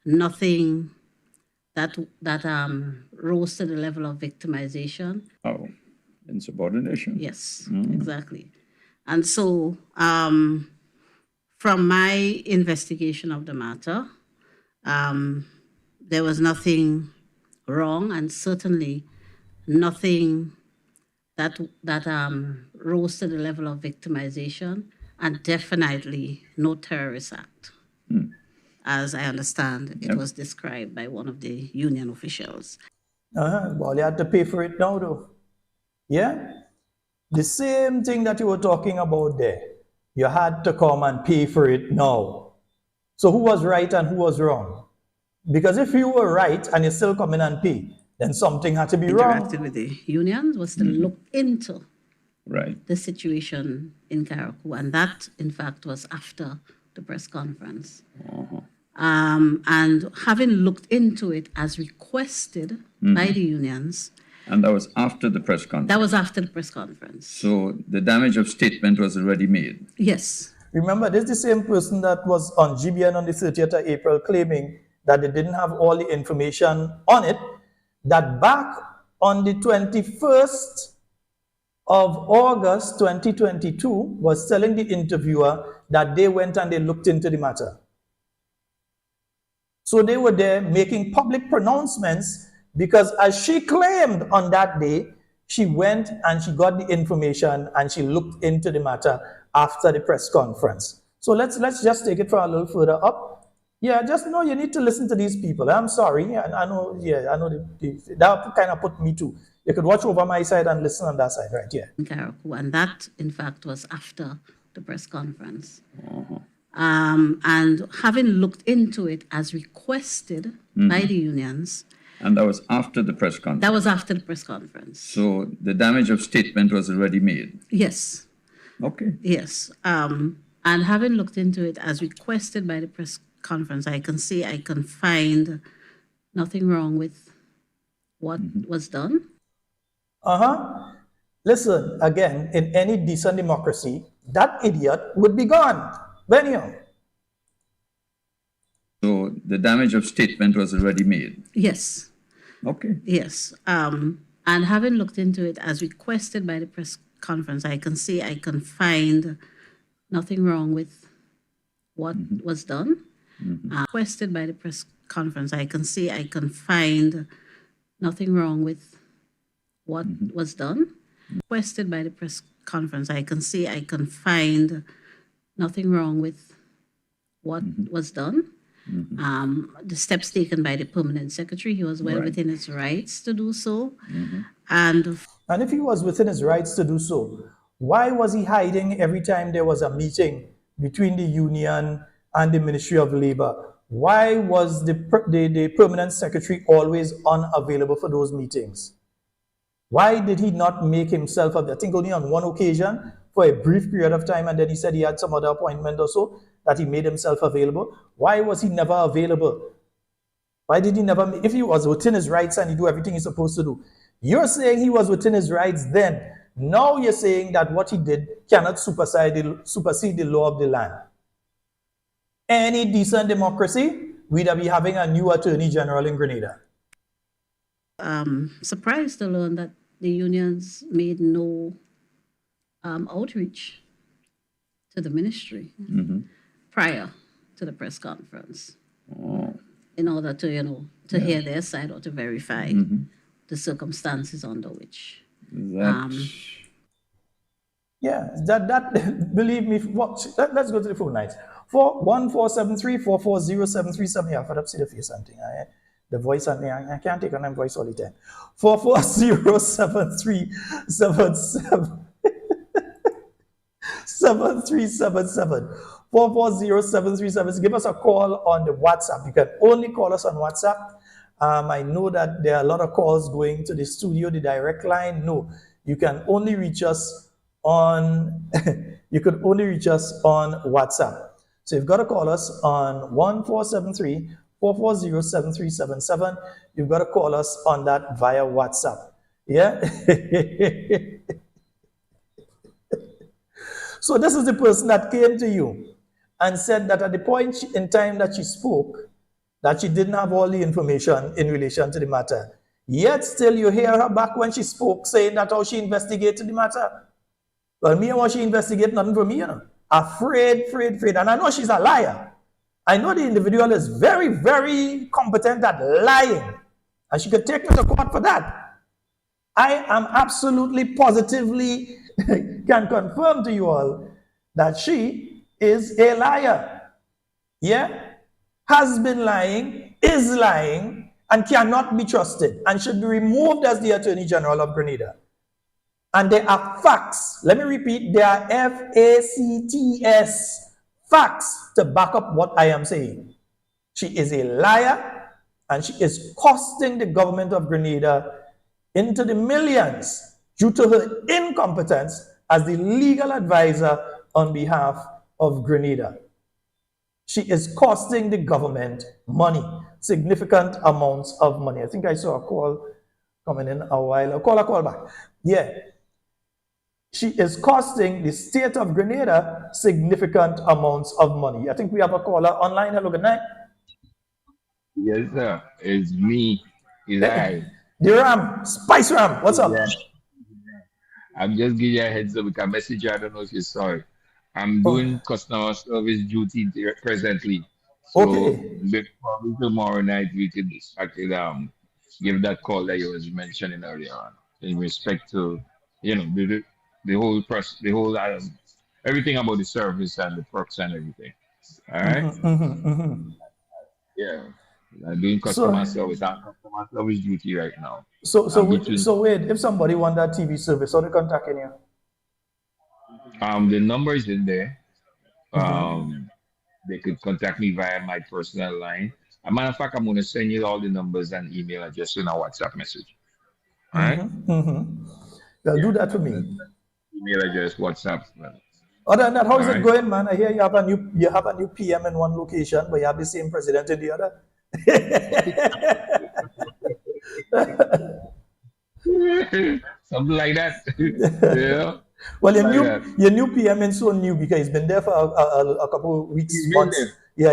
nothing that rose to the level of victimization. Wow. Insubordination. Yes, exactly. And so, from my investigation of the matter, there was nothing wrong and certainly nothing that rose to the level of victimization, and definitely no terrorist act, as I understand it was described by one of the union officials. Well, you had to pay for it now, though. Yeah? The same thing that you were talking about there. You had to come and pay for it now. So who was right and who was wrong? Because if you were right and you still come in and pay, then something had to be wrong. Interacted with the unions was to look into Right. the situation in Carriacou, and that, in fact, was after the press conference. And having looked into it as requested by the unions. And that was after the press conference. That was after the press conference. So the damage of statement was already made. Yes. Remember, this is the same person that was on GBN on the 30th of April claiming that they didn't have all the information on it, that back on the 21st of August 2022 was telling the interviewer that they went and they looked into the matter. So they were there making public pronouncements because, as she claimed on that day, she went and she got the information and she looked into the matter after the press conference. So let's just take it for a little further up. Yeah, just know you need to listen to these people. I'm sorry. I know that kind of put me too. You could watch over my side and listen on that side, right? Yeah. In Carriacou, and that, in fact, was after the press conference. And having looked into it as requested by the unions. And that was after the press conference. That was after the press conference. So the damage of statement was already made. Yes. Okay. Yes. And having looked into it as requested by the press conference, I can find nothing wrong with what was done. Listen, again, in any decent democracy, that idiot would be gone. Benio. So the damage of statement was already made. Yes. Okay. Yes. And having looked into it as requested by the press conference, I can find nothing wrong with what was done. Requested by the press conference, I can find nothing wrong with what was done. Requested by the press conference, I can find nothing wrong with what was done. The steps taken by the permanent secretary, he was well within his rights to do so. And if he was within his rights to do so, why was he hiding every time there was a meeting between the union and the Ministry of Labor? Why was the permanent secretary always unavailable for those meetings? Why did he not make himself available? I think only on one occasion for a brief period of time, and then he said he had some other appointment or so that he made himself available. Why was he never available? Why did he never, if he was within his rights and he do everything he's supposed to do? You're saying he was within his rights then. Now you're saying that what he did cannot supersede the law of the land. Any decent democracy, we'd be having a new attorney general in Grenada. Surprised to learn that the unions made no outreach to the ministry prior to the press conference in order to, hear their side or to verify the circumstances under which. Believe me, let's go to the phone lines. 41473-440-737. Yeah, for see the face something. The voice on there, I can't take on my voice all the time. 440-7377. 7377 440-7377. Give us a call on the WhatsApp. You can only call us on WhatsApp. I know that there are a lot of calls going to the studio, the direct line. No, you can only reach us on WhatsApp. So you've got to call us on 1473-440-7377. You've got to call us on that via WhatsApp. Yeah. So this is the person that came to you and said that at the point in time that she spoke, that she didn't have all the information in relation to the matter. Yet still you hear her back when she spoke saying that how she investigated the matter. Well, me and what she investigated, nothing for me, you know. Afraid. And I know she's a liar. I know the individual is very, very competent at lying. And she could take me to court for that. I am absolutely positively can confirm to you all that she is a liar. Yeah? Has been lying, is lying, and cannot be trusted, and should be removed as the Attorney General of Grenada. And there are facts. Let me repeat, there are FACTS, facts to back up what I am saying. She is a liar, and she is costing the government of Grenada into the millions due to her incompetence as the legal advisor on behalf of Grenada. She is costing the government money, significant amounts of money. I think I saw a call coming in a while. Call back. Yeah. She is costing the state of Grenada significant amounts of money. I think we have a caller online. Hello, good night. Yes, sir. It's me. It's I. The Ram, Spice Ram. What's up? Yeah. I'm just giving you a heads up with a message. I don't know if you saw it. I'm doing customer service duty presently. So probably tomorrow night I could give that call that you was mentioning earlier on in respect to, you know, the whole everything about the service and the perks and everything. All right. Yeah. I'm doing customer service. I'm customer service duty right now. So wait, if somebody want that TV service, how they contacting you? The number is in there. They could contact me via my personal line. As a matter of fact, I'm going to send you all the numbers and email address in a WhatsApp message. All right? Do that for me. Email address, WhatsApp. Other than that, how is it going, man? I hear you have a new PM in one location, but you have the same president in the other. Something like that. Yeah. Well, your new PM is so new because he's been there for a couple of weeks, months. Yeah.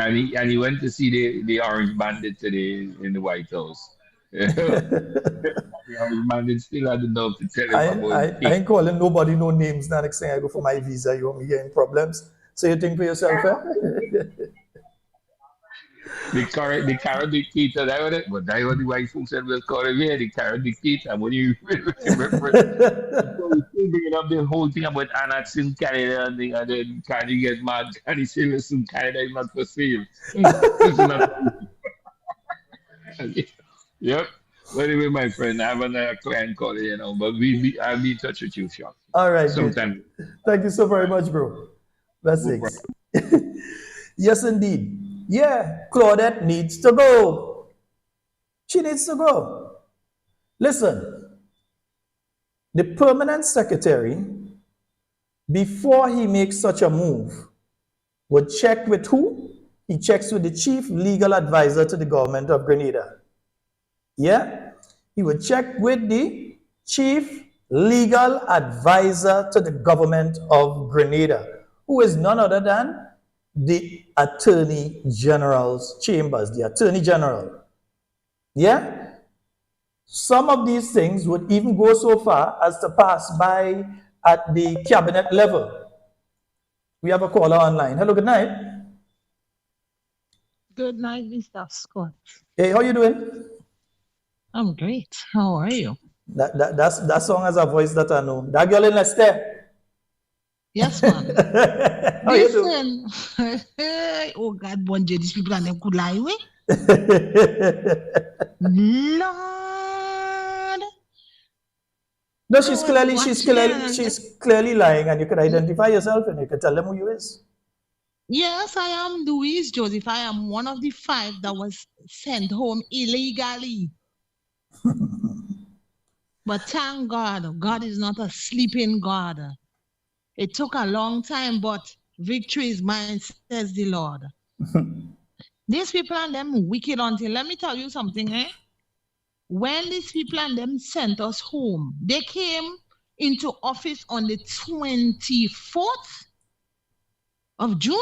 And he went to see the Orange Bandit today in the White House. The Orange Bandit still had enough to tell him I ain't calling nobody no names. Now next thing I go for my visa, you want me getting problems? So you think for yourself, eh? The current dictator, that was it. But that was the white folks said we'll call him here, the current dictator. When you bringing up the whole thing about annexing Canada and then Canada get mad and he say, listen, Canada is not for sale. Yep. Well, anyway, my friend, I have another client calling, you know, but I'll be in touch with you, Sean. All right. Sometime. Thank you so very much, bro. Blessings. Yes, indeed. Yeah, Claudette needs to go. She needs to go. Listen, the permanent secretary, before he makes such a move, would check with who? He checks with the chief legal advisor to the government of Grenada. Yeah? He would check with the chief legal advisor to the government of Grenada, who is none other than the Attorney General's chambers, the Attorney General. Yeah? Some of these things would even go so far as to pass by at the cabinet level. We have a caller online. Hello, good night. Good night, Mr. Scott. Hey, how you doing? I'm great. How are you? That song has a voice that I know. That girl in Leicester. Yes, man. How you doing? Oh God, one day these people and them could lie with. Lord. No, I was watching and she's clearly lying, and you could identify yourself, and you could tell them who you is. yes, I am Louise Joseph. I am one of the 5 that was sent home illegally. But thank God, God is not a sleeping God. It took a long time, but victory is mine, says the Lord. These people and them wicked until, let me tell you something, eh? When these people and them sent us home, they came into office on the 24th of June,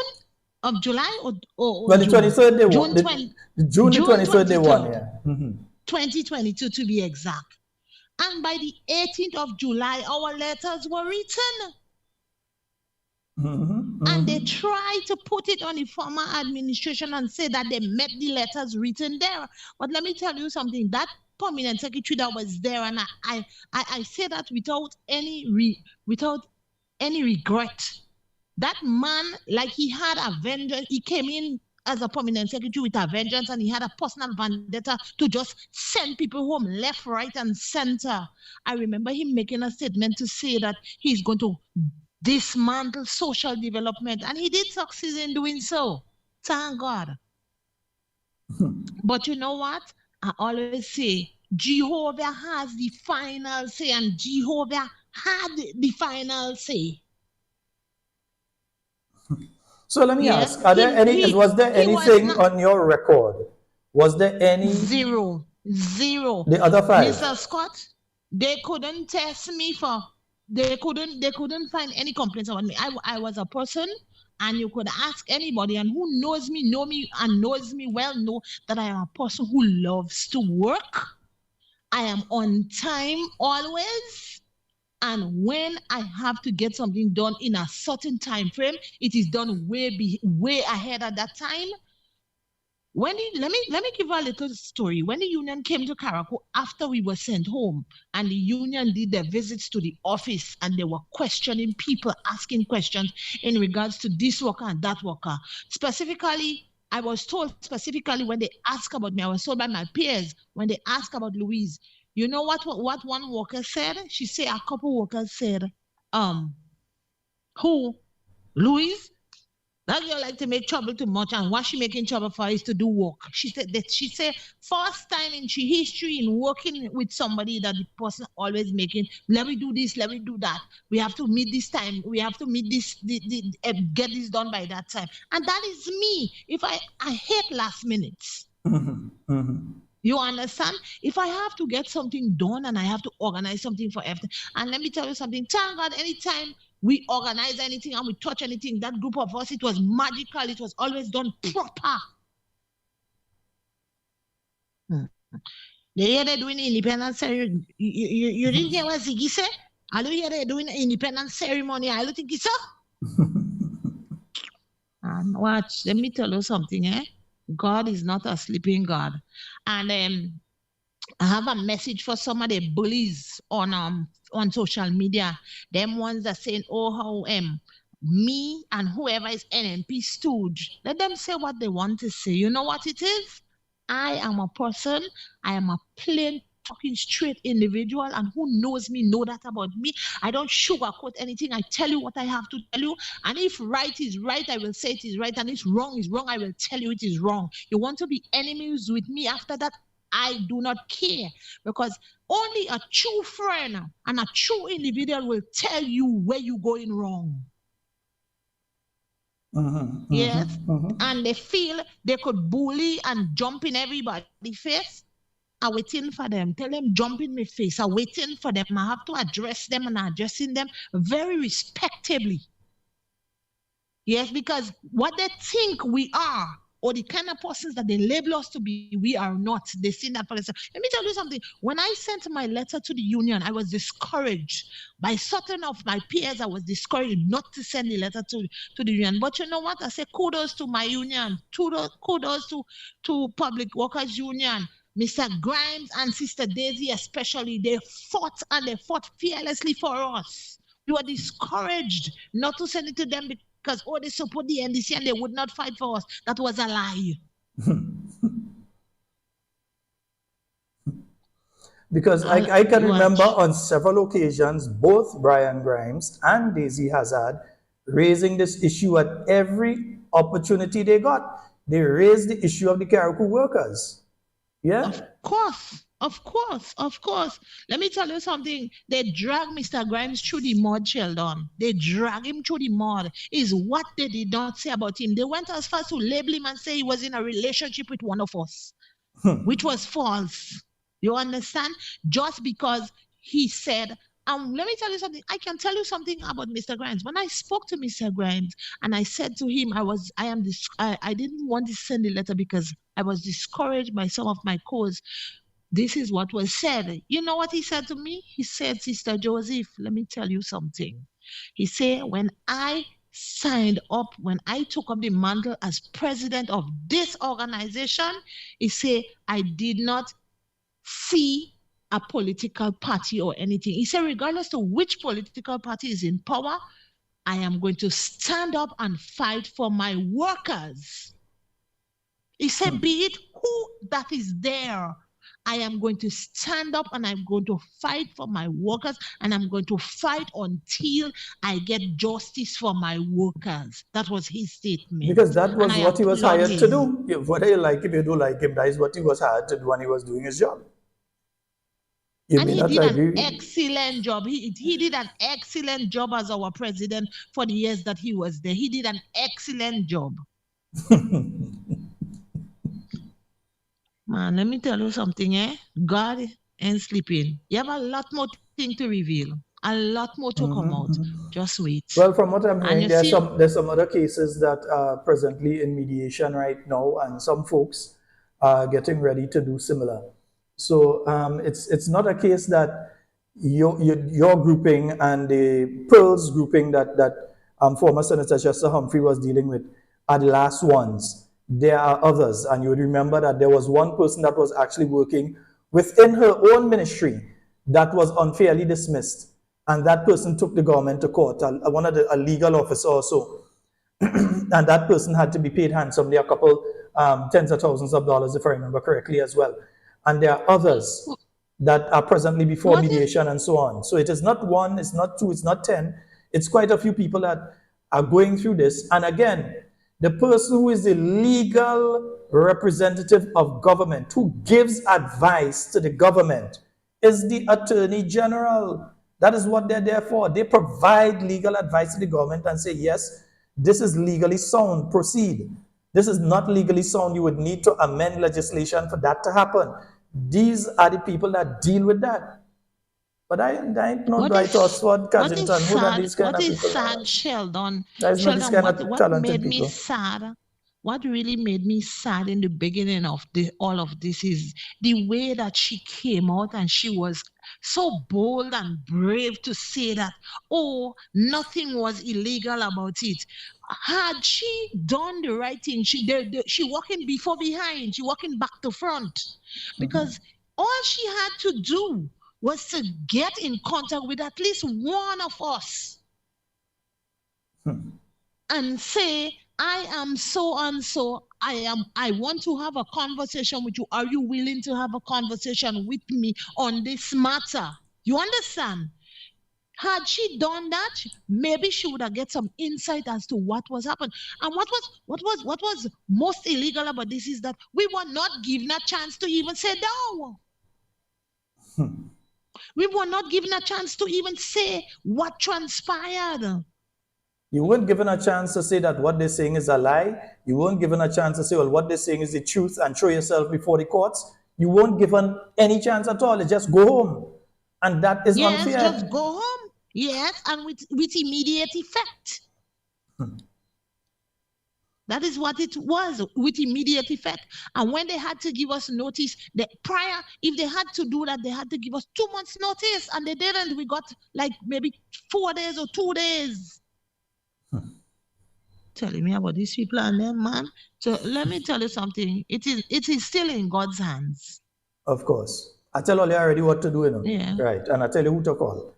of July, or Well, the June? 23rd they June won. The 20, June the June 23rd they won, 23rd. yeah. 2022 to be exact. And by the 18th of July, our letters were written. And they tried to put it on the former administration and say that they met the letters written there. But let me tell you something, that permanent secretary that was there, and I say that without any regret. That man, like he had a vengeance, he came in as a permanent secretary with a vengeance, and he had a personal vendetta to just send people home left, right, and center. I remember him making a statement to say that he's going to dismantle social development, and he did succeed in doing so. Thank God. But you know what? I always say, Jehovah has the final say, and Jehovah had the final say. So let me Yes, ask, was there anything on your record? Was there any? Zero. The other 5? Mr. Scott, they couldn't test me for, they couldn't find any complaints about me. I was a person, and you could ask anybody, and who knows me, and knows me well, know that I am a person who loves to work. I am on time always. And when I have to get something done in a certain time frame, it is done way ahead at that time. Let me give a little story. When the union came to Carriacou after we were sent home, and the union did their visits to the office, and they were questioning people, asking questions in regards to this worker and that worker. Specifically, I was told specifically when they asked about me, I was told by my peers when they asked about Louise. You know what one worker said? She said a couple workers said, who? Louise? That girl like to make trouble too much, and what she making trouble for is to do work. She said first time in she history in working with somebody that the person always making, let me do this, let me do that. We have to meet this time. We have to meet this, get this done by that time. And that is me. If I hate last minutes. You understand? If I have to get something done and I have to organize something for everything, and let me tell you something, thank God, anytime we organize anything and we touch anything, that group of us, it was magical. It was always done proper. They hear they're doing independence ceremony. You didn't hear what Ziggy said? I don't hear they're doing independence ceremony. I don't think it's so. And watch, let me tell you something, eh? God is not a sleeping God. And I have a message for some of the bullies on social media. Them ones that saying, oh, how me and whoever is NNP stooge. Let them say what they want to say. You know what it is? I am a person. I am a plain talking straight individual, and who knows me know that about me. I don't sugarcoat anything. I tell you what I have to tell you, and if right is right, I will say it is right, and if wrong is wrong, I will tell you it is wrong. You want to be enemies with me after that? I do not care, because only a true friend and a true individual will tell you where you're going wrong. Yes, and they feel they could bully and jump in everybody's face. I'm waiting for them. Tell them, jump in my face. I'm waiting for them. I have to address them, and addressing them very respectably. Yes, because what they think we are, or the kind of persons that they label us to be, we are not. They see that person. Let me tell you something. When I sent my letter to the union, I was discouraged. By certain of my peers, I was discouraged not to send the letter to the union. But you know what? I say kudos to my union. Kudos to Public Workers Union. Mr. Grimes and Sister Daisy especially, they fought, and they fought fearlessly for us. We were discouraged not to send it to them because, they support the NDC and they would not fight for us. That was a lie. Because I can remember on several occasions, both Brian Grimes and Daisy Hazard raising this issue at every opportunity they got. They raised the issue of the Carriacou workers. Yeah? Of course. Let me tell you something. They drag Mr. Grimes through the mud, Sheldon. They drag him through the mud. Is what they did not say about him. They went as far as to label him and say he was in a relationship with one of us, which was false. You understand? Just because he said, let me tell you something. I can tell you something about Mr. Grimes. When I spoke to Mr. Grimes and I said to him, I didn't want to send the letter because I was discouraged by some of my cause. This is what was said. You know what he said to me? He said, Sister Joseph, let me tell you something. He said, when I took up the mantle as president of this organization, he said, I did not see a political party or anything. He said, regardless to which political party is in power, I am going to stand up and fight for my workers. He said, be it who that is there, I am going to stand up and I'm going to fight for my workers, and I'm going to fight until I get justice for my workers. That was his statement. Because that was what he was hired to do. Whether you like him, you don't like him, that is what he was hired to do when he was doing his job. And he did an excellent job. He did an excellent job as our president for the years that he was there. He did an excellent job. Man, let me tell you something, God ain't sleeping. You have a lot more things to reveal, a lot more to come out. Just wait. Well, from what I'm hearing, there's some other cases that are presently in mediation right now, and some folks are getting ready to do similar. So it's not a case that your grouping and the Pearls grouping that former Senator Chester Humphrey was dealing with are the last ones. There are others, and you would remember that there was one person that was actually working within her own ministry that was unfairly dismissed, and that person took the government to court, a legal officer also, and that person had to be paid handsomely, a couple tens of thousands of dollars, if I remember correctly, as well. And there are others that are presently before mediation and so on. So it is not one, it's not two, it's not 10. It's quite a few people that are going through this. And again, the person who is the legal representative of government, who gives advice to the government, is the Attorney General. That is what they're there for. They provide legal advice to the government and say, yes, this is legally sound, proceed. This is not legally sound. You would need to amend legislation for that to happen. These are the people that deal with that. But I ain't not Dwight Oswald, Cadington, who are these kind of people? What is sad, Sheldon? What made me sad? What really made me sad in the beginning of all of this is the way that she came out and she was so bold and brave to say that, oh, nothing was illegal about it. Had she done the right thing, she walking before behind, she walking back to front, because all she had to do was to get in contact with at least one of us and say, I am so and so, I want to have a conversation with you. Are you willing to have a conversation with me on this matter? You understand? Had she done that, maybe she would have get some insight as to what was happening. And what was most illegal about this is that we were not given a chance to even say no. We were not given a chance to even say what transpired. You weren't given a chance to say that what they're saying is a lie. You weren't given a chance to say, well, what they're saying is the truth and show yourself before the courts. You weren't given any chance at all. Just go home. And that is unfair. Yes, just go home. Yes, and with immediate effect. That is what it was, with immediate effect. And when they had to give us notice, if they had to do that, they had to give us 2 months notice, and they didn't. We got like maybe 4 days or 2 days. Telling me about these people and them, man. So let me tell you something. It is still in God's hands. Of course. I tell all you already what to do, you know. Yeah. Right. And I tell you who to call.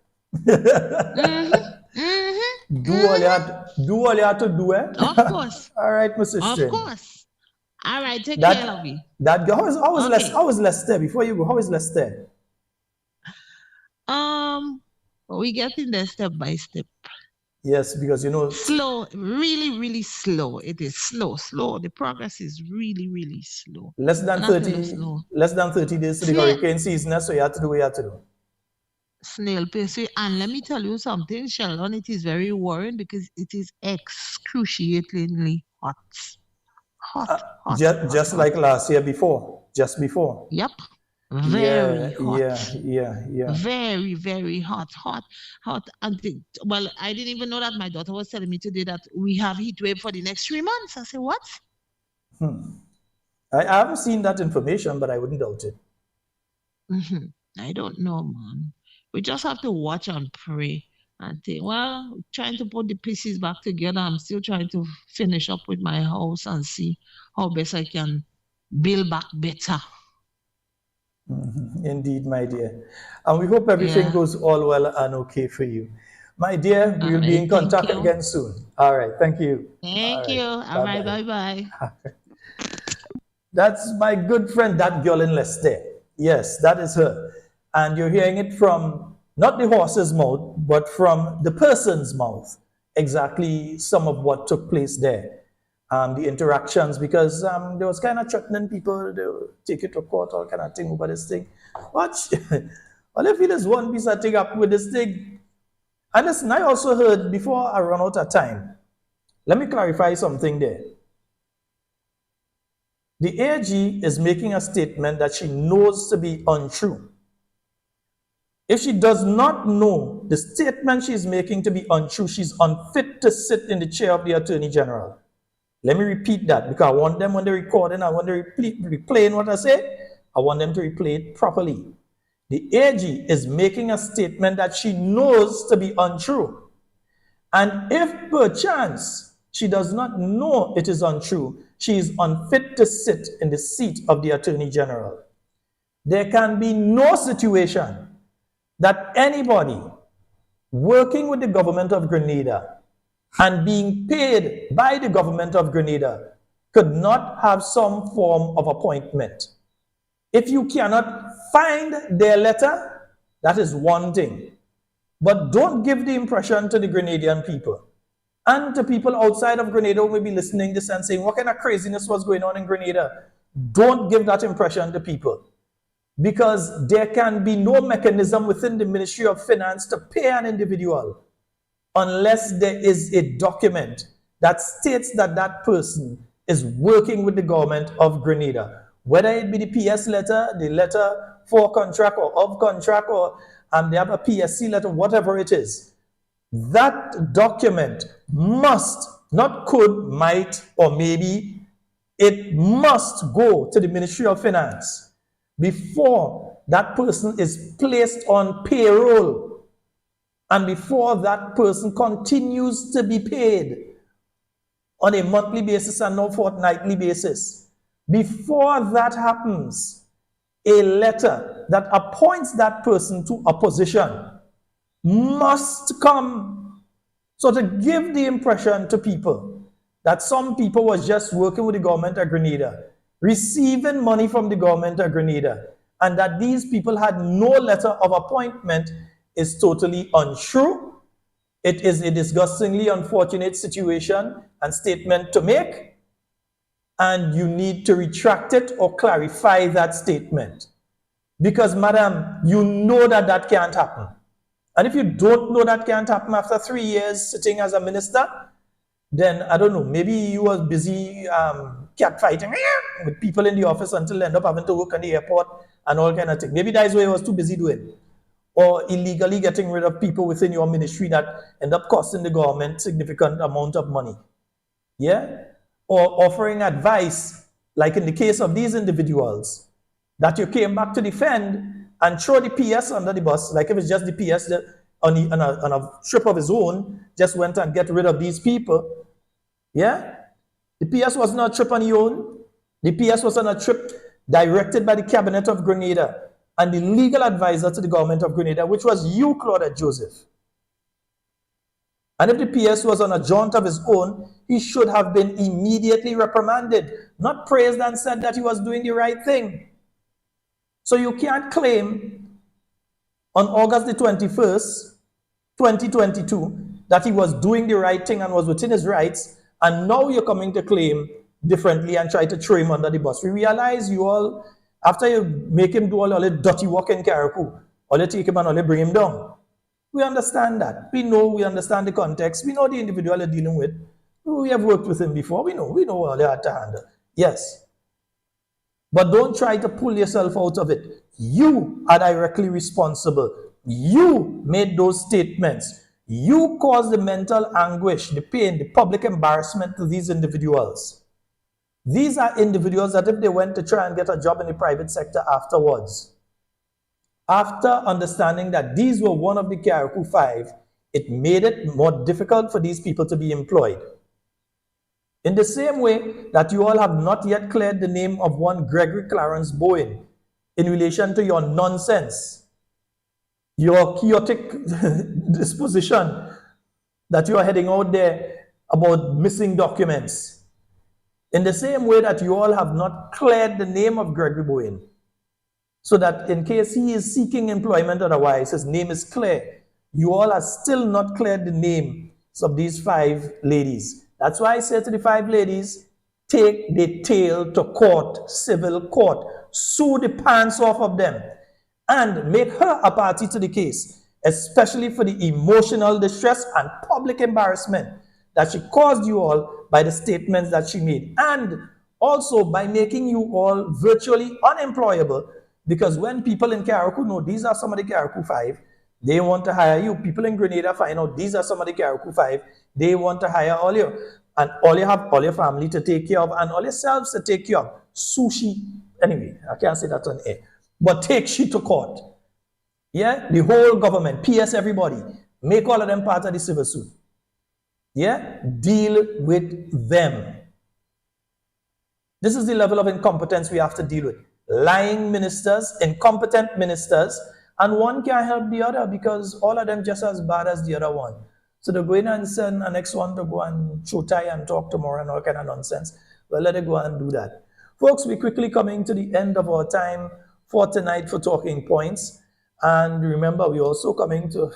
Do all you have to do, eh? Of course. All right, Mrs. Of course. All right, take care of me. How is Lester? Before you go, how is Lester? We getting there step by step. Yes, because you know, Slow, really, really slow. It is slow. The progress is really, really slow. less than And I feel 30, slow. less than 30 days to the Snail, hurricane season, so you have to do what you have to do. snail pace. And let me tell you something, Sheldon, it is very worrying because it is excruciatingly hot. Just like last year before, just before. Yep. Yeah, Very hot. yeah. Very, very hot. And well, I didn't even know that. My daughter was telling me today that we have heat wave for the next 3 months. I said, what? I haven't seen that information, but I wouldn't doubt it. I don't know, man. We just have to watch and pray and think, well, trying to put the pieces back together. I'm still trying to finish up with my house and see how best I can build back better. Indeed, my dear. And we hope everything goes all well and okay for you. My dear, we'll be in contact again soon. All right, thank you. Thank you. All right, bye-bye. That's my good friend, that girl in Leicester. Yes, that is her. And you're hearing it from not the horse's mouth, but from the person's mouth. Exactly some of what took place there. The interactions, because there was kind of threatening people, they would take it to court, all kind of thing over this thing. But all I feel is one piece I take up with this thing. And listen, I also heard, before I run out of time, let me clarify something there. The AG is making a statement that she knows to be untrue. If she does not know the statement she's making to be untrue, she's unfit to sit in the chair of the Attorney General. Let me repeat that, because I want them, when they're recording, I want them replaying what I say, I want them to replay it properly. The AG is making a statement that she knows to be untrue. And if perchance she does not know it is untrue, she is unfit to sit in the seat of the Attorney General. There can be no situation that anybody working with the government of Grenada and being paid by the government of Grenada could not have some form of appointment. If you cannot find their letter, that is one thing. But don't give the impression to the Grenadian people and to people outside of Grenada who may be listening to this and saying, what kind of craziness was going on in Grenada? Don't give that impression to people, because there can be no mechanism within the Ministry of Finance to pay an individual unless there is a document that states that that person is working with the government of Grenada. Whether it be the PS letter, the letter for contract or of contract, or they have a PSC letter, whatever it is. That document must, not could, might, or maybe, it must go to the Ministry of Finance before that person is placed on payroll and before that person continues to be paid on a monthly basis and not fortnightly basis. Before that happens, a letter that appoints that person to a position must come. So to give the impression to people that some people was just working with the government of Grenada, receiving money from the government of Grenada, and that these people had no letter of appointment is totally untrue. It is a disgustingly unfortunate situation and statement to make, and you need to retract it or clarify that statement. Because, madam, you know that that can't happen. And if you don't know that can't happen after 3 years sitting as a minister, then, I don't know, maybe you was busy cat fighting with people in the office until they end up having to work in the airport and all kind of things. Maybe that's what he was too busy doing. Or illegally getting rid of people within your ministry that end up costing the government significant amount of money. Yeah? Or offering advice, like in the case of these individuals, that you came back to defend and throw the PS under the bus, like if it's just the PS that on a trip of his own, just went and get rid of these people. Yeah? The PS was not a trip on his own. The PS was on a trip directed by the Cabinet of Grenada and the legal advisor to the government of Grenada, which was you, Claudette Joseph. And if the PS was on a jaunt of his own, he should have been immediately reprimanded, not praised and said that he was doing the right thing. So you can't claim on August the 21st, 2022, that he was doing the right thing and was within his rights, and now you're coming to claim differently and try to throw him under the bus. We realize you all, after you make him do all the dirty work in Carriacou, all you take him and all you bring him down. We understand that. We understand the context. We know the individual you're dealing with. We have worked with him before. We know all you had to handle. Yes. But don't try to pull yourself out of it. You are directly responsible. You made those statements. You caused the mental anguish, the pain, the public embarrassment to these individuals. These are individuals that if they went to try and get a job in the private sector afterwards, after understanding that these were one of the Carriacou 5, it made it more difficult for these people to be employed. In the same way that you all have not yet cleared the name of one Gregory Clarence Bowen in relation to your nonsense, your chaotic disposition that you are heading out there about missing documents. In the same way that you all have not cleared the name of Gregory Bowen, so that in case he is seeking employment otherwise, his name is clear. You all are still not cleared the names of these 5 ladies. That's why I say to the 5 ladies, take the tail to court, civil court, sue the pants off of them, and make her a party to the case, especially for the emotional distress and public embarrassment that she caused you all by the statements that she made, and also by making you all virtually unemployable, because when people in Carriacou know these are some of the Carriacou 5, they want to hire you. People in Grenada find out these are some of the Carriacou 5, they want to hire all you. And all you have all your family to take care of and all yourselves to take care of. Sushi. Anyway, I can't say that on air. But take she to court. Yeah? The whole government, PS everybody, make all of them part of the civil suit. Yeah? Deal with them. This is the level of incompetence we have to deal with. Lying ministers, incompetent ministers, and one can't help the other because all of them just as bad as the other one. So they're going and send the next one to go and show tie and talk tomorrow and all kind of nonsense. Well, let it go and do that. Folks, we're quickly coming to the end of our time for tonight for Talking Points. And remember, we're also coming to,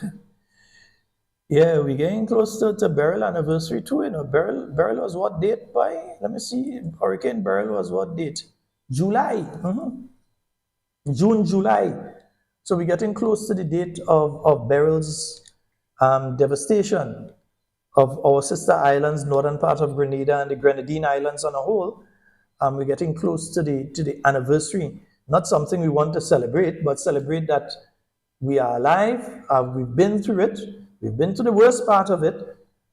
yeah, we're getting close to Beryl anniversary too. You know, Beryl was what date by? Let me see. Hurricane Beryl was what date? July. June, July. So we're getting close to the date of Beryl's devastation of our sister islands, northern part of Grenada and the Grenadine Islands on a whole. We're getting close to the anniversary. Not something we want to celebrate, but celebrate that we are alive. We've been through it. We've been to the worst part of it,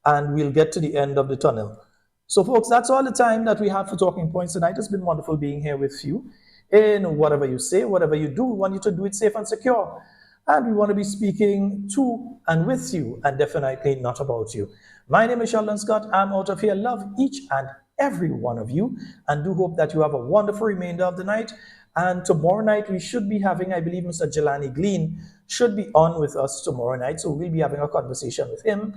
and we'll get to the end of the tunnel. So, folks, that's all the time that we have for Talking Points tonight. It's been wonderful being here with you. In whatever you say, whatever you do, we want you to do it safe and secure. And we want to be speaking to and with you, and definitely not about you. My name is Sheldon Scott. I'm out of here. Love each and every one of you, and do hope that you have a wonderful remainder of the night. And tomorrow night, we should be having, I believe, Mr. Jelani Glean should be on with us tomorrow night. So we'll be having a conversation with him,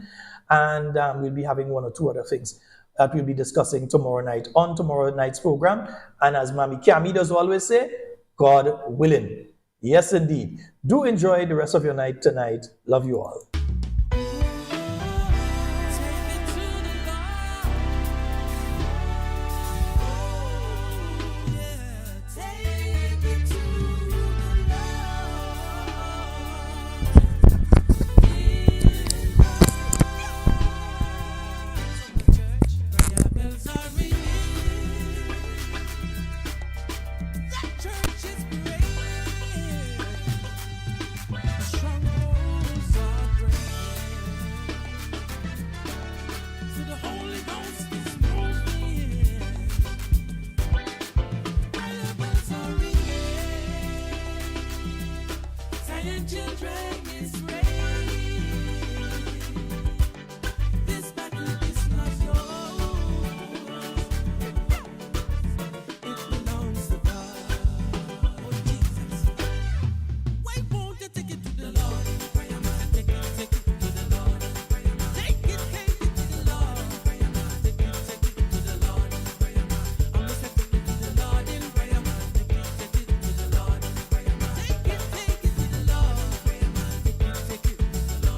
and we'll be having 1 or 2 other things that we'll be discussing tomorrow night on tomorrow night's program. And as Mami Kami does always say, God willing. Yes, indeed. Do enjoy the rest of your night tonight. Love you all. Children is